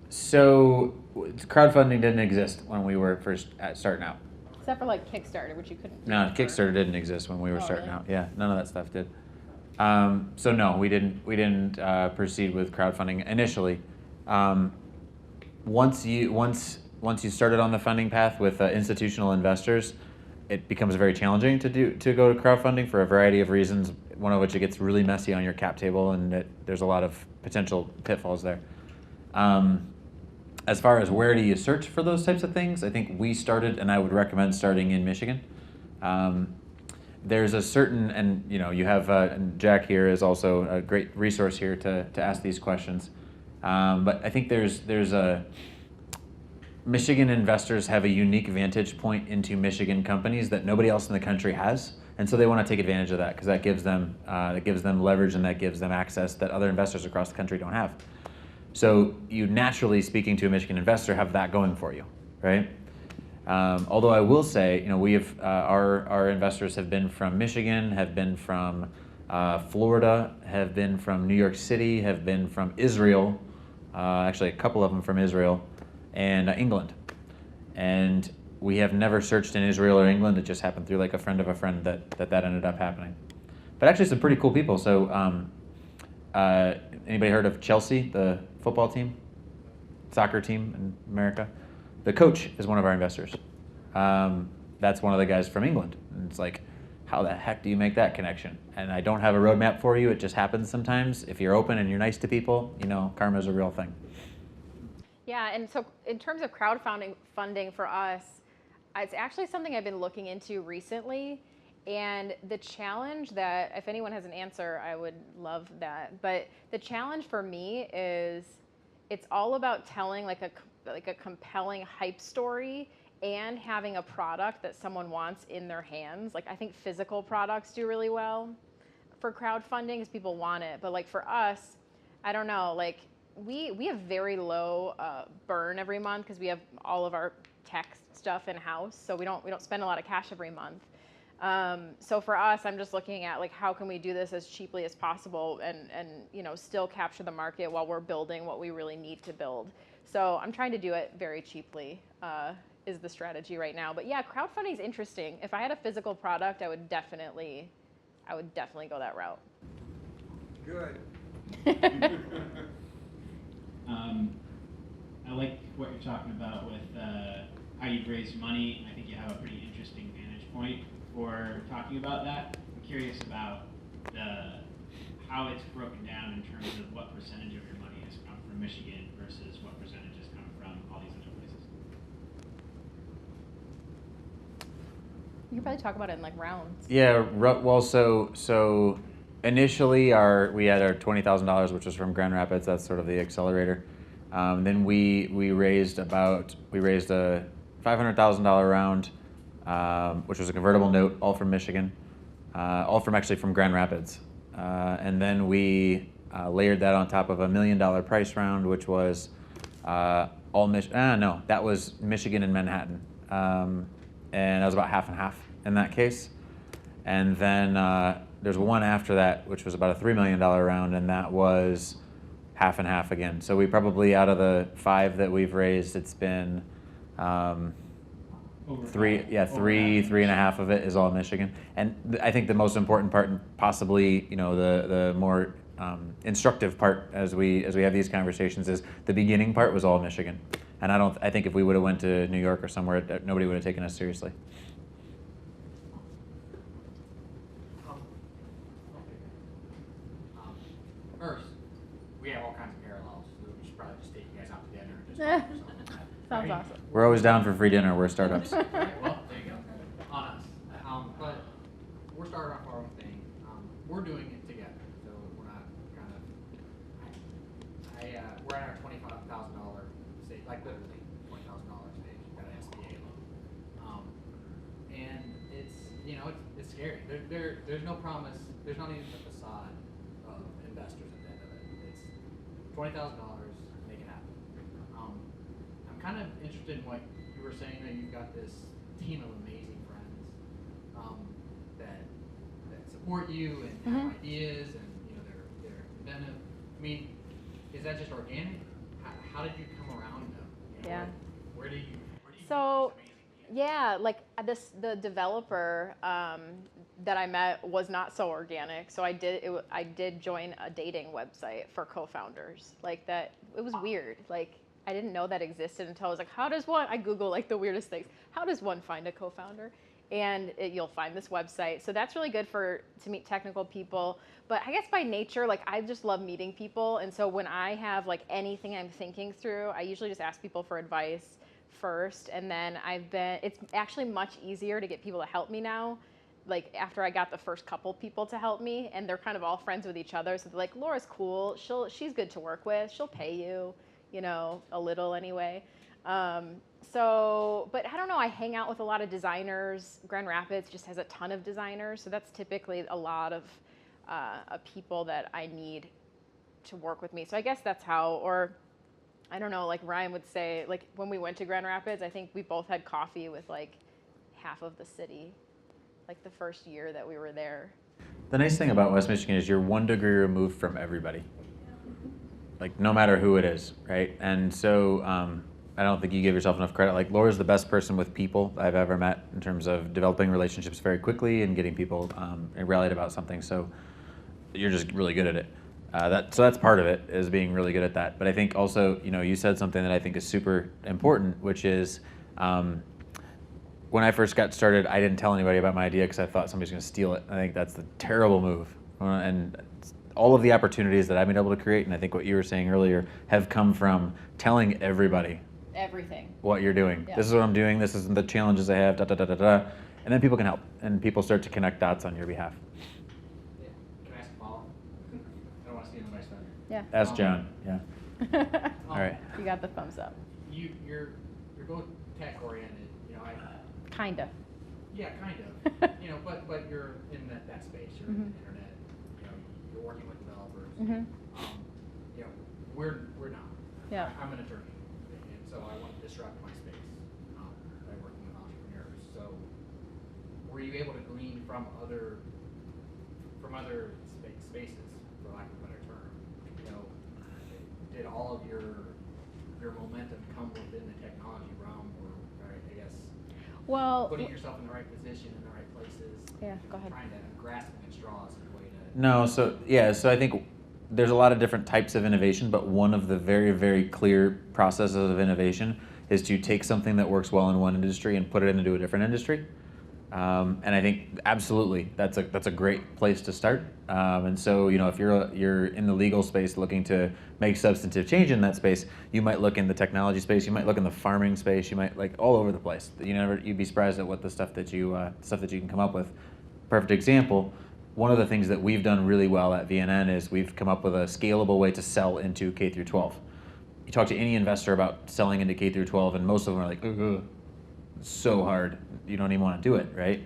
So crowdfunding didn't exist when we were first starting out. Except for Kickstarter, which you couldn't do. No, Kickstarter didn't exist when we were Oh, starting really? out. Yeah, none of that stuff did. So no, we didn't proceed with crowdfunding initially. Once you started on the funding path with institutional investors, it becomes very challenging to go to crowdfunding for a variety of reasons. One of which, it gets really messy on your cap table, and there's a lot of potential pitfalls there. As far as where do you search for those types of things, I think we started, and I would recommend starting in Michigan. There's a certain, and you have and Jack here is also a great resource here to ask these questions. But I think there's a Michigan investors have a unique vantage point into Michigan companies that nobody else in the country has, and so they want to take advantage of that because that gives them leverage, and that gives them access that other investors across the country don't have. So you naturally, speaking to a Michigan investor, have that going for you, right? Although I will say, we have our investors have been from Michigan, have been from Florida, have been from New York City, have been from Israel, actually a couple of them from Israel, and England. And we have never searched in Israel or England. It just happened through a friend of a friend that ended up happening. But actually some pretty cool people. So anybody heard of Chelsea, the football team, soccer team in America? The coach is one of our investors. That's one of the guys from England. And it's how the heck do you make that connection? And I don't have a roadmap for you. It just happens sometimes. If you're open and you're nice to people, karma's a real thing. Yeah, and so in terms of funding for us, it's actually something I've been looking into recently. And the challenge that, if anyone has an answer, I would love that. But the challenge for me is it's all about telling a compelling hype story and having a product that someone wants in their hands. I think physical products do really well for crowdfunding because people want it. But for us, I don't know, we have very low burn every month because we have all of our tech stuff in house, so we don't spend a lot of cash every month. So for us, I'm just looking at how can we do this as cheaply as possible and still capture the market while we're building what we really need to build. So I'm trying to do it very cheaply is the strategy right now. But yeah, crowdfunding is interesting. If I had a physical product, I would definitely go that route. Good. I like what you're talking about with how you've raised money. I think you have a pretty interesting vantage point. for talking about that. I'm curious about how it's broken down in terms of what percentage of your money has come from Michigan versus what percentage has come from all these other places. You could probably talk about it in like rounds. Yeah, well, so initially we had our $20,000, which was from Grand Rapids. That's sort of the accelerator. Then we raised a $500,000 round, which was a convertible note, all from Michigan, actually from Grand Rapids. And then we layered that on top of $1 million price round, which was that was Michigan and Manhattan. And that was about half and half in that case. And then there's one after that, which was about a $3 million round, and that was half and half again. So we probably, out of the 5 that we've raised, it's been three and a half of it is all Michigan. And I think the most important part, and possibly the more instructive part as we have these conversations, is the beginning part was all Michigan. And I think if we would have went to New York or somewhere, nobody would have taken us seriously. First, we have all kinds of parallels. So we should probably just take you guys out to dinner and just talk or something. Sounds awesome. We're always down for free dinner. We're startups. Right, well, there you go. On us. But we're starting off our own thing. We're doing it together, so we're not kind of. We're at our $25,000 stage, like literally $20,000 stage. Got an SBA loan, and it's scary. There's no promise. There's not even a facade of investors at the end of it. It's $20,000. Make it happen. I'm kind of interested in what you were saying, that you've got this team of amazing friends that support you and have ideas, and they're inventive. I mean, is that just organic? How did you come around them? Yeah. Where do you So, yeah, like the developer that I met was not so organic. So I did join a dating website for co-founders. Like that, it was weird. Like I didn't know that existed until I was like, I Google like the weirdest things. How does one find a co-founder? And you'll find this website. So that's really good to meet technical people. But I guess by nature, like I just love meeting people. And so when I have like anything I'm thinking through, I usually just ask people for advice first. And then it's actually much easier to get people to help me now. Like after I got the first couple people to help me, and they're kind of all friends with each other. So they're like, Laura's cool. She's good to work with. She'll pay you, a little anyway. But I don't know, I hang out with a lot of designers. Grand Rapids just has a ton of designers. So that's typically a lot of people that I need to work with me. So I guess that's how, or I don't know, like Ryan would say, like when we went to Grand Rapids, I think we both had coffee with like half of the city, like the first year that we were there. The nice thing about West Michigan is you're 1 degree removed from everybody. Like no matter who it is, right? And so I don't think you give yourself enough credit. Like Laura's the best person with people I've ever met in terms of developing relationships very quickly and getting people rallied about something. So you're just really good at it. So that's part of it, is being really good at that. But I think also, you said something that I think is super important, which is when I first got started, I didn't tell anybody about my idea because I thought somebody's going to steal it. I think that's the terrible move. And all of the opportunities that I've been able to create, and I think what you were saying earlier, have come from telling everybody Everything. what you're doing. Yeah. This is what I'm doing. This is the challenges I have. Da da da da da. And then people can help, and people start to connect dots on your behalf. Yeah. Can I ask a follow-up? I don't want to steal anybody's thunder. Yeah. Ask John. Yeah. All right. You got the thumbs up. You're both tech oriented, Kinda. Yeah, kind of. But you're in that space. You're in the internet. You're working with developers. We're not. Yeah. I'm an attorney, and so I want to disrupt my space by working with entrepreneurs. So, were you able to glean from other spaces, for lack of a better term? Did all of your momentum come within the technology realm, or I guess? Well, Putting yourself in the right position, in the right places. Yeah, go ahead. Trying to grasping at straws is a way to. No, so I think there's a lot of different types of innovation, but one of the very, very clear processes of innovation is to take something that works well in one industry and put it into a different industry. And I think absolutely that's a great place to start. And so if you're in the legal space looking to make substantive change in that space, you might look in the technology space, you might look in the farming space, you might like all over the place. You'd be surprised at what the stuff that you can come up with. Perfect example. One of the things that we've done really well at VNN is we've come up with a scalable way to sell into K through 12. You talk to any investor about selling into K through 12, and most of them are like, ugh, it's so hard. You don't even want to do it, right?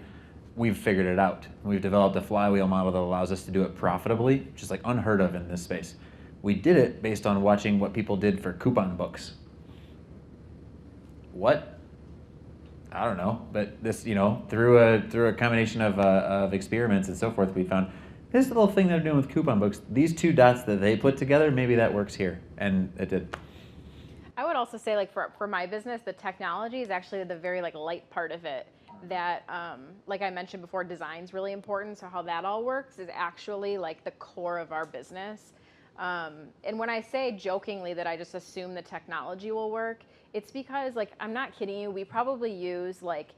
We've figured it out. We've developed a flywheel model that allows us to do it profitably, which is like unheard of in this space. We did it based on watching what people did for coupon books. What? I don't know, but this, through a combination of experiments and so forth, we found this little thing they're doing with coupon books. These two dots that they put together, maybe that works here, and it did. I would also say, like, for my business, the technology is actually the very light part of it. That, like I mentioned before, design's really important. So how that all works is actually like the core of our business. And when I say jokingly that I just assume the technology will work, it's because, like, I'm not kidding you, we probably use like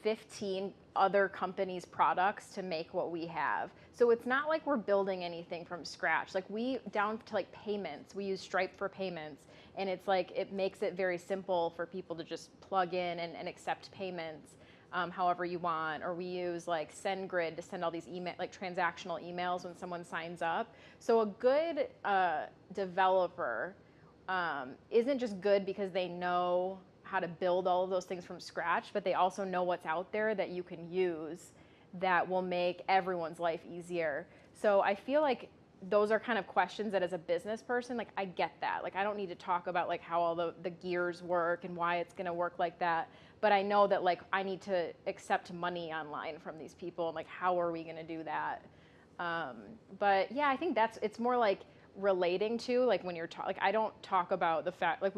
15 other companies' products to make what we have. So it's not like we're building anything from scratch. Like, down to like payments, we use Stripe for payments. And it's like, it makes it very simple for people to just plug in and accept payments however you want. Or we use like SendGrid to send all these transactional emails when someone signs up. So a good developer isn't just good because they know how to build all of those things from scratch, but they also know what's out there that you can use that will make everyone's life easier. So I feel like those are kind of questions that as a business person, like, I get that. Like, I don't need to talk about like how all the gears work and why it's gonna work like that. But I know that like I need to accept money online from these people, and like, how are we gonna do that? But yeah, I think it's more like relating to, like, when you're like, I don't talk about the fact, like,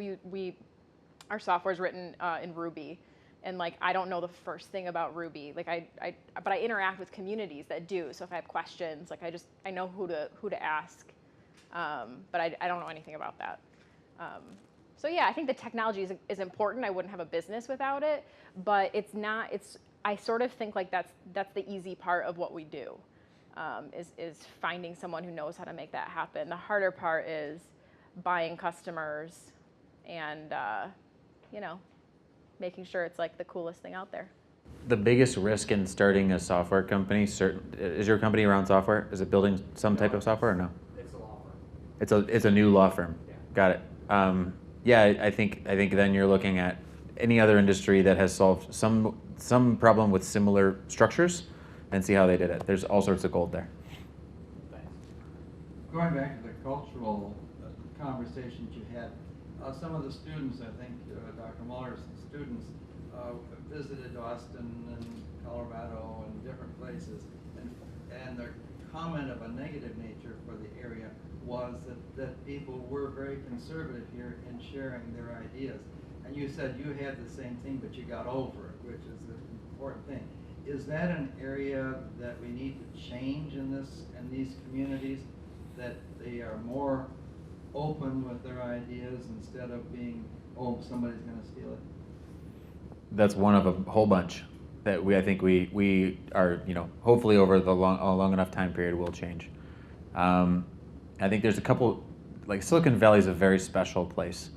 our software is written in Ruby. And like, I don't know the first thing about Ruby. Like, but I interact with communities that do. So if I have questions, like, I know who to ask. But I don't know anything about that. So yeah, I think the technology is important. I wouldn't have a business without it. But I sort of think like that's the easy part of what we do, is finding someone who knows how to make that happen. The harder part is buying customers and making sure it's like the coolest thing out there. The biggest risk in starting a software company, is your company around software? Is it building some type of software or no? It's a law firm. It's a new law firm. Yeah. Got it. Yeah, I think then you're looking at any other industry that has solved some problem with similar structures and see how they did it. There's all sorts of gold there. Thanks. Going back to the cultural conversations you had, some of the students, I think Dr. Mueller's students, visited Austin and Colorado and different places, and their comment of a negative nature for the area was that people were very conservative here in sharing their ideas. And you said you had the same thing, but you got over it, which is the important thing. Is that an area that we need to change in these communities, that they are more open with their ideas instead of being, oh, somebody's going to steal it? That's one of a whole bunch that I think we are, hopefully over a long enough time period will change. I think there's a couple, like Silicon Valley is a very special place.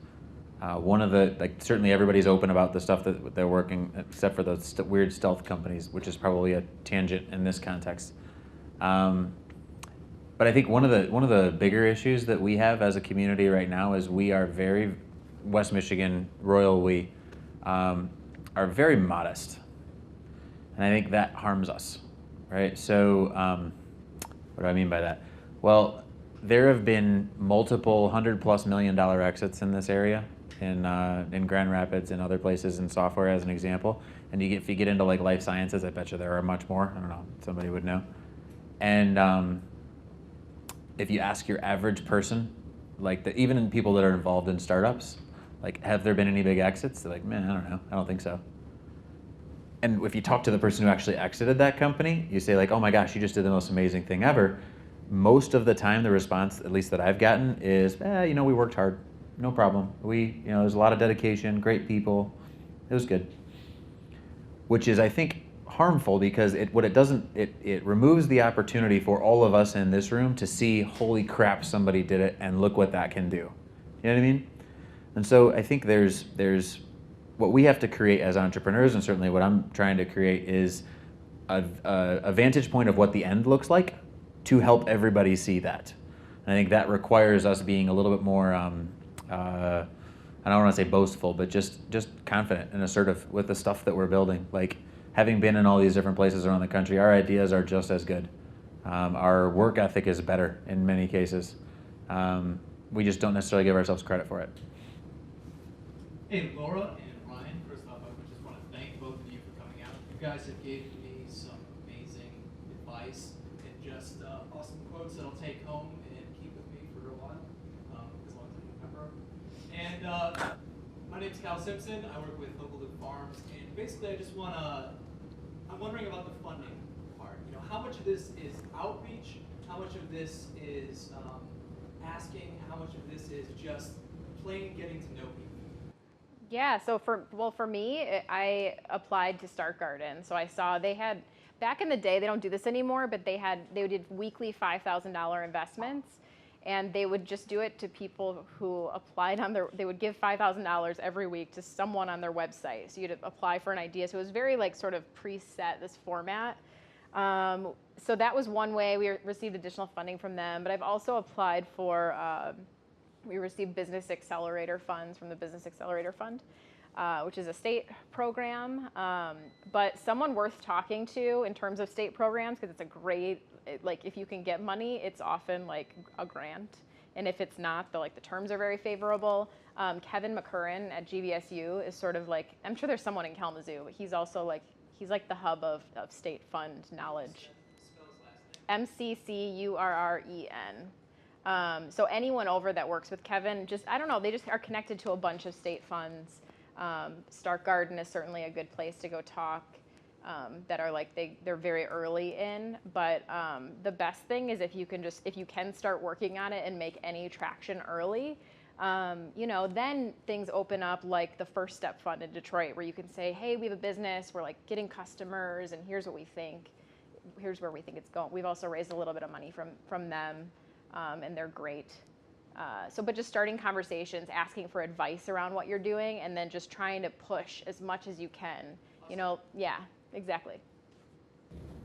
One of the, certainly everybody's open about the stuff that they're working, except for those weird stealth companies, which is probably a tangent in this context. But I think one of the bigger issues that we have as a community right now is we are very, West Michigan, Royal we, are very modest. And I think that harms us, right? So what do I mean by that? Well, there have been multiple $100+ million exits in this area, in Grand Rapids and other places in software as an example. And if you get into like life sciences, I bet you there are much more. I don't know, somebody would know. And if you ask your average person, even people that are involved in startups, like, have there been any big exits? They're like, man, I don't know, I don't think so. And if you talk to the person who actually exited that company, you say like, oh my gosh, you just did the most amazing thing ever. Most of the time, the response, at least that I've gotten, is, we worked hard, no problem. There's a lot of dedication, great people, it was good. Which is, I think, harmful because what it doesn't, it removes the opportunity for all of us in this room to see, holy crap, somebody did it, and look what that can do. You know what I mean? And so I think there's what we have to create as entrepreneurs, and certainly what I'm trying to create is a vantage point of what the end looks like to help everybody see that. And I think that requires us being a little bit more, I don't want to say boastful, but just confident and assertive with the stuff that we're building. Like, having been in all these different places around the country, our ideas are just as good. Our work ethic is better in many cases. We just don't necessarily give ourselves credit for it. Hey, Laura and Ryan, first off, I just want to thank both of you for coming out. You guys have given me some amazing advice and just awesome quotes that I'll take home and keep with me for a while, as long as I can remember. And my name's Cal Simpson. I work with Local Loop Farms, and basically I just I'm wondering about the funding part. You know, how much of this is outreach? How much of this is asking? How much of this is just plain getting to know people? Yeah, so for me, I applied to Start Garden. So I saw they had, back in the day, they don't do this anymore, but they did weekly $5,000 investments, and they would just do it to people who applied they would give $5,000 every week to someone on their website. So you'd apply for an idea. So it was very like sort of preset, this format. So that was one way. We received additional funding from them, but I've also applied for, we received Business Accelerator funds from the Business Accelerator Fund, which is a state program, but someone worth talking to in terms of state programs, because it's a great, like if you can get money, it's often like a grant. And if it's not, the terms are very favorable. Kevin McCurran at GVSU is sort of like, I'm sure there's someone in Kalamazoo, but he's also like, he's like the hub of state fund knowledge. MCCURREN. So anyone over that works with Kevin, I don't know, they just are connected to a bunch of state funds. Start Garden is certainly a good place to go talk, that are like, they're very early in, but the best thing is if you can start working on it and make any traction early, then things open up, like the First Step Fund in Detroit, where you can say, hey, we have a business, we're like getting customers, and here's what we think, here's where we think it's going. We've also raised a little bit of money from them. And they're great. But just starting conversations, asking for advice around what you're doing, and then just trying to push as much as you can. Yeah, exactly.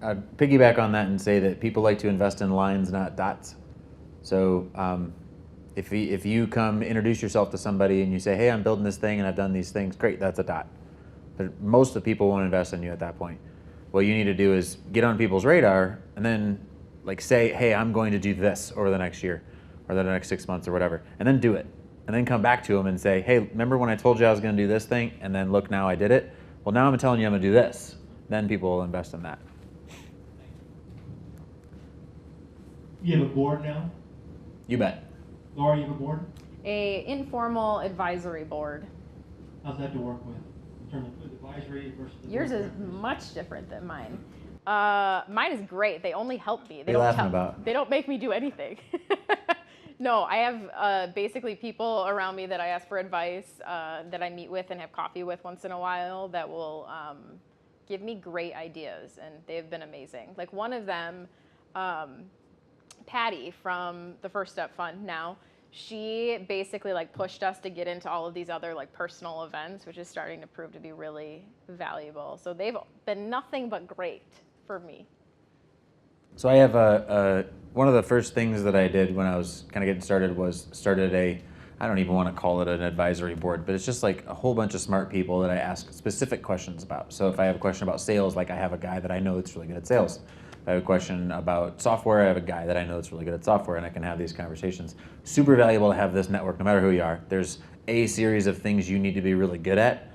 I'd piggyback on that and say that people like to invest in lines, not dots. So if you come introduce yourself to somebody and you say, hey, I'm building this thing and I've done these things, great, that's a dot. But most of the people won't invest in you at that point. What you need to do is get on people's radar and then say, hey, I'm going to do this over the next year or the next 6 months or whatever, and then do it. And then come back to them and say, hey, remember when I told you I was going to do this thing, and then look, now I did it? Well, now I'm telling you I'm going to do this. Then people will invest in that. You have a board now? You bet. Laura, you have a board? A informal advisory board. How's that to work with in terms of advisory versus the Yours board is of directors? much different than mine. Mine is great. They only help me. What are you laughing about? They don't make me do anything. No, I have basically people around me that I ask for advice, that I meet with and have coffee with once in a while, that will give me great ideas, and they've been amazing. Like one of them, Patty from the First Step Fund now, she basically pushed us to get into all of these other personal events, which is starting to prove to be really valuable. So they've been nothing but great for me. So I have one of the first things that I did when I was kind of getting started was started I don't even want to call it an advisory board, but it's just like a whole bunch of smart people that I ask specific questions about. So if I have a question about sales, I have a guy that I know that's really good at sales. If I have a question about software, I have a guy that I know that's really good at software, and I can have these conversations. Super valuable to have this network, no matter who you are. There's a series of things you need to be really good at.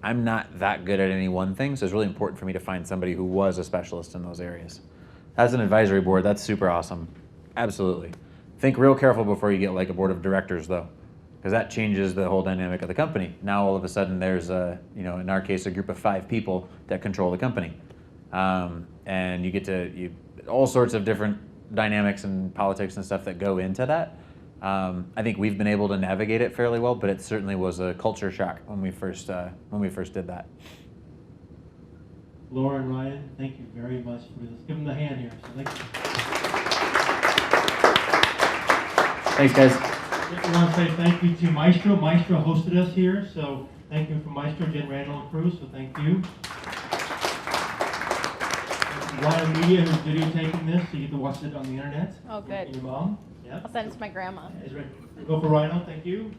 I'm not that good at any one thing, so it's really important for me to find somebody who was a specialist in those areas. As an advisory board, that's super awesome. Absolutely. Think real careful before you get a board of directors, though, because that changes the whole dynamic of the company. Now all of a sudden there's in our case, a group of 5 people that control the company. And you get all sorts of different dynamics and politics and stuff that go into that. I think we've been able to navigate it fairly well, but it certainly was a culture shock when we first did that. Laura and Ryan, thank you very much for this. Give them the hand here. So thank you. Thanks, guys. I want to say thank you to Maestro. Maestro hosted us here, so thank you for Maestro, Jen Randall and crew, so thank you. Rhino Media, who's videotaping this, so you get to watch it on the internet. Oh, good. And your mom. Yeah. I'll send it to my grandma. Is ready. Go for Rhino, thank you.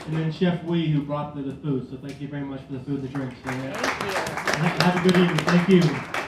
And then Chef Wee, who brought the food, so thank you very much for the food and the drinks. So, Thank you. have a good evening. Thank you.